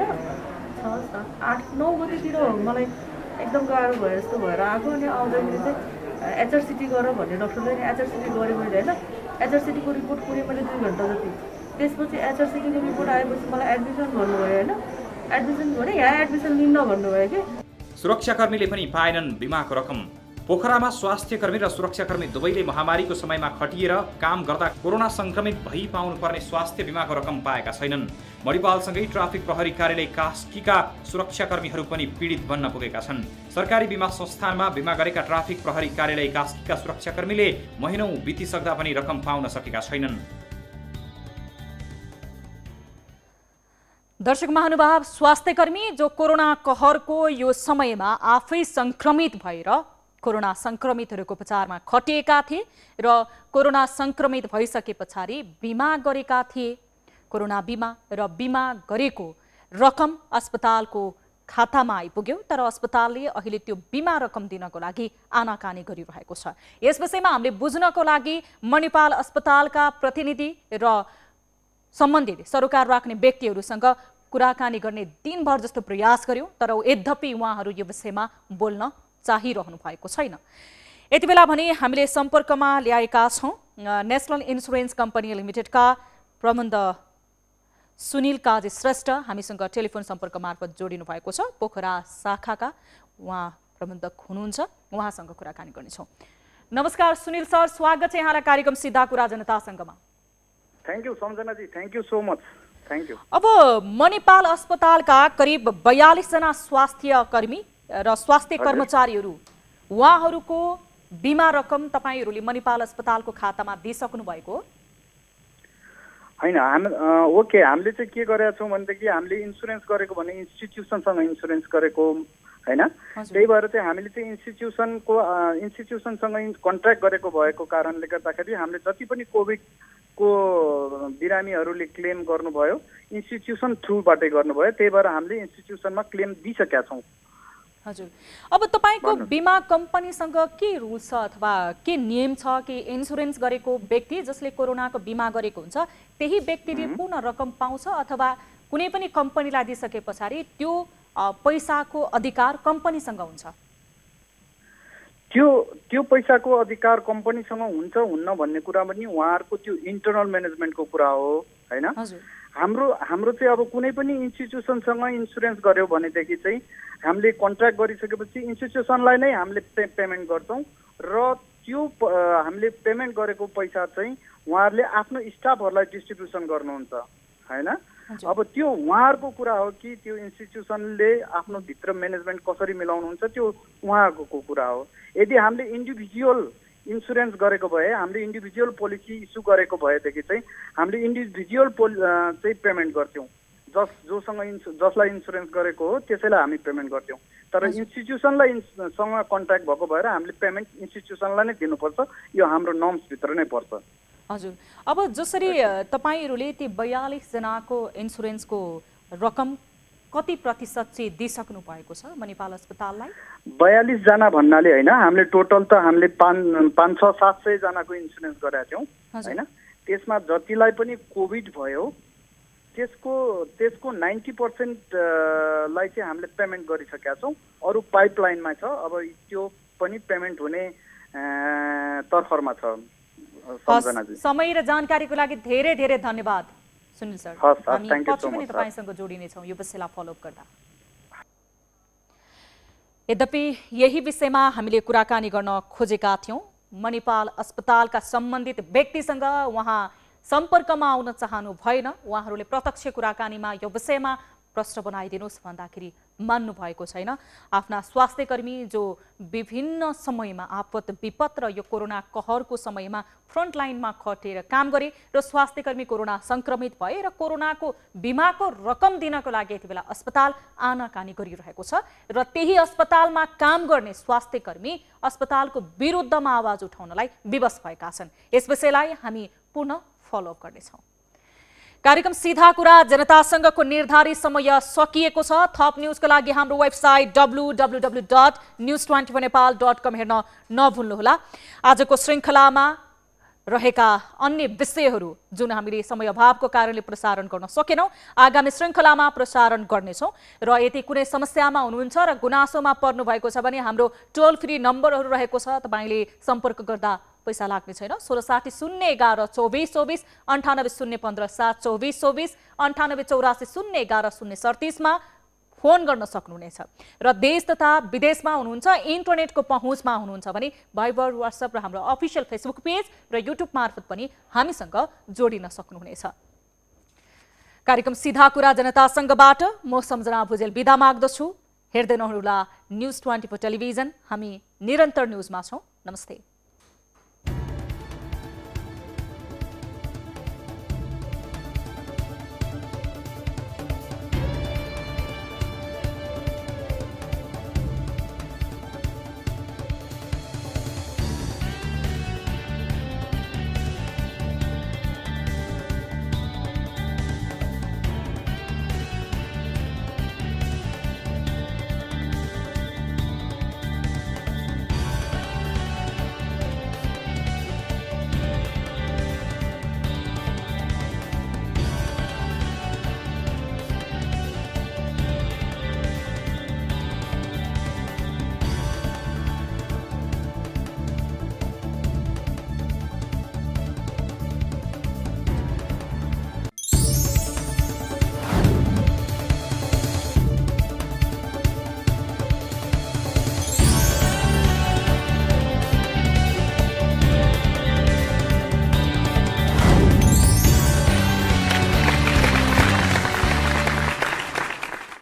6, 7, 8, 9 गतेतिर मलाई एकदम गाह्रो भयो जस्तो भएर आएको। अनि आउँदाखेरि चाहिँ HRCT गर भन्ने डक्टरले नि HRCT गरेँ मैले होइन। HRCT को रिपोर्ट कुनै मैले 2 घन्टा जति। त्यसपछि HRCT को रिपोर्ट आएपछि मलाई एडमिसन गर्नुभयो होइन। एडमिसन भने यहाँ एडमिसन लिन्न भन्नुभयो कि। सुरक्षाकर्मीले पनि पाएनन् बिमाको रकम। पोखरामा स्वास्थ्यकर्मी र सुरक्षाकर्मी दुवैले महामारीको समयमा खटिएर काम गर्दा कोरोना संक्रमित भई पाउनुपर्ने स्वास्थ्य बिमाको रकम पाएका छैनन्। मणिपालसँगै ट्राफिक प्रहरी कार्यालय कास्कीका सुरक्षाकर्मीहरू पनि पीडित बन्न पुगेका छन्। सरकारी बिमा संस्थानमा बिमा गरेका ट्राफिक प्रहरी कार्यालय कास्कीका सुरक्षाकर्मीले महिनौं बितिसक्दा पनि रकम पाउन सकेका छैनन्। दर्शक महानुभाव, स्वास्थ्यकर्मी जो कोरोना कहरको यो समयमा आफै संक्रमित भएर कोरोना संक्रमितहरूको उपचारमा खटिएका थिए र कोरोना संक्रमित भइसके पछाडि बिमा गरेका थिए। कोरोना बिमा र बिमा गरेको रकम अस्पतालको खातामा आइपुग्यो, तर अस्पतालले अहिले त्यो बिमा रकम दिनको लागि आनाकानी गरिरहेको छ। यस विषयमा हामीले बुझ्नको लागि मणिपाल अस्पतालका प्रतिनिधि र सम्बन्धित सरोकार राख्ने व्यक्तिहरूसँग कुराकानी गर्ने दिनभर जस्तो प्रयास गर्यौं, तर यद्यपि उहाँहरू यो विषयमा बोल्न चाहिरहनु भएको छैन। यति बेला भने हामीले सम्पर्कमा ल्याएका छौं नेशनल इन्स्योरेन्स कम्पनी लिमिटेडका प्रबन्ध सुनिल काजी श्रेष्ठ हामीसँग टेलिफोन सम्पर्क मार्फत जोडिनु भएको छ। पोखरा शाखाका उहाँ प्रबन्धक हुनुहुन्छ, उहाँसँग कुराकानी गर्नेछौँ। नमस्कार सुनिल सर, स्वागत छ यहाँलाई कार्यक्रम सिधा कुरा जनतासँगमा। Thank you Samjhana ji, thank you so much, thank you. अब मणिपाल अस्पतालका करिब 42 जना स्वास्थ्य कर्मी र स्वास्थ्य कर्मचारीहरू, उहाँहरूको बिमा रकम तपाईहरूले मणिपाल अस्पतालको खातामा दिइसक्नु भएको हो? हैन, ओके, हामीले चाहिँ के गरेका छौँ भनेदेखि हामीले इन्सुरेन्स गरेको भने इन्स्टिट्युसनसँग इन्सुरेन्स गरेको हैन, त्यही भएर चाहिँ हामीले चाहिँ इन्स्टिट्युसनसँग कन्ट्र्याक्ट गरेको भएको कारणले गर्दाखेरि हामीले जति पनि कोभिडको बिरामीहरूले क्लेम गर्नुभयो इन्स्टिट्युसन थ्रुबाटै गर्नुभयो, त्यही भएर हामीले इन्स्टिट्युसनमा क्लेम दिइसकेका छौँ। हजुर, अब तपाईको बिमा कम्पनीसँग के रुल छ अथवा के नियम छ कि इन्सुरेन्स गरेको व्यक्ति जसले कोरोनाको बिमा गरेको हुन्छ त्यही व्यक्तिले पूर्ण रकम पाउँछ अथवा कुनै पनि कम्पनीलाई दिइसके पछाडि त्यो पैसाको अधिकार कम्पनीसँग हुन्छ? त्यो पैसाको अधिकार कम्पनीसँग हुन्छ हुन्न भन्ने कुरा पनि उहाँहरूको त्यो इन्टरनल म्यानेजमेन्टको कुरा हो हैन। हाम्रो चाहिँ अब कुनै पनि इन्स्टिट्युसनसँग इन्सुरेन्स गर्यो भनेदेखि चाहिँ हामीले कन्ट्र्याक्ट गरिसकेपछि इन्स्टिट्युसनलाई नै हामीले पेमेन्ट गर्छौँ र त्यो हामीले पेमेन्ट गरेको पैसा चाहिँ उहाँहरूले आफ्नो स्टाफहरूलाई डिस्ट्रिब्युसन गर्नुहुन्छ हैन। अब त्यो उहाँहरूको कुरा हो कि त्यो इन्स्टिट्युसनले आफ्नो भित्र म्यानेजमेन्ट कसरी मिलाउनुहुन्छ त्यो उहाँहरूको कुरा हो। यदि हामीले इन्डिभिजुअल इन्सुरेन्स गरेको भए, हामीले इन्डिभिजुअल पोलिसी इस्यु गरेको भएदेखि चाहिँ हामीले इन्डिभिजुअल चाहिँ पेमेन्ट गर्थ्यौँ। जसलाई इन्सुरेन्स गरेको हो त्यसैलाई हामी पेमेन्ट गर्थ्यौँ, तर इन्स्टिट्युसनलाई सँग कन्ट्र्याक्ट भएको भएर हामीले पेमेन्ट इन्स्टिट्युसनलाई नै दिनुपर्छ, यो हाम्रो नर्म्सभित्र नै पर्छ। हजुर, अब जसरी तपाईहरूले ती 42 जनाको इन्सुरेन्सको रकम कति प्रतिशत चाहिँ दिइसक्नु भएको छ मणिपाल अस्पताललाई? 42 जना भन्नाले होइन, हामीले टोटल त हामीले 500-700 जनाको इन्सुरेन्स गरेका थियौँ होइन। त्यसमा जतिलाई पनि कोभिड भयो त्यसको 90% लाई चाहिँ हामीले पेमेन्ट गरिसकेका छौँ। अरू पाइपलाइनमा छ, अब त्यो पनि पेमेन्ट हुने तर्फरमा छ। समय र जानकारीको लागि धेरै धेरै धन्यवाद सुनिल सर। हामी पछि पनि तपाईसँग जोडिनेछौँ यो विषयलाई फलोअप गर्दा। यद्यपि यही विषयमा हामीले कुराकानी गर्न खोजेका थियौं। मणिपाल अस्पतालका सम्बन्धित व्यक्तिसँग उहाँ सम्पर्कमा आउन चाहनु भएन। उहाँहरूले प्रत्यक्ष कुराकानीमा यो विषयमा प्रश्न बनाइदिनुस् भन्दाखेरि मान्नु भएको छैन। आफ्ना स्वास्थ्यकर्मी जो विभिन्न समयमा आपद विपद र यो कोरोना कहरको समयमा फ्रन्टलाइनमा खटेर काम गरे र स्वास्थ्यकर्मी कोरोना संक्रमित भए र कोरोनाको बिमाको रकम दिनको लागि यति बेला अस्पताल आनाकानी गरिरहेको छ र त्यही अस्पतालमा काम गर्ने स्वास्थ्यकर्मी अस्पतालको विरुद्धमा आवाज उठाउनलाई विवश भएका छन्। यस विषयलाई हामी पुनः फलोअप गर्नेछौँ। कार्यक्रम सीधा कुरा जनतासँगको निर्धारित समय सकिएको छ। थप न्यूजको लागि हाम्रो वेबसाइट www.news24nepal.com हेर्न नभुल्नुहोला। आजको श्रृङ्खलामा रहेका अन्य विषयहरू जुन हामीले समय अभावको कारणले प्रसारण गर्न सकेनौं, आगामी श्रृङ्खलामा प्रसारण गर्नेछौँ। र यदि कुनै समस्यामा हुनुहुन्छ र गुनासोमा पर्नु भएको छ भने हाम्रो टोल फ्री नम्बरहरू रहेको छ, तपाईले सम्पर्क गर्दा पैसा लाग्ने छैन। 1660 011 24 24 98 015 7 24 24 98 84 011 037 मा फोन गर्न सक्नुहुनेछ। र देश तथा विदेशमा हुनुहुन्छ, इन्टरनेटको पहुँचमा हुनुहुन्छ भने भाइबर, व्हाट्सएप र हाम्रो अफिसियल फेसबुक पेज र युट्युब मार्फत पनि हामीसँग जोडिन सक्नुहुनेछ। कार्यक्रम सीधा कुरा जनतासँगबाट म सम्झना भुजेल बिदा माग्दछु। हेर्दै नहुनुहोला न्यूज 24 टेलिभिजन। हामी निरन्तर न्यूजमा छौं। नमस्ते।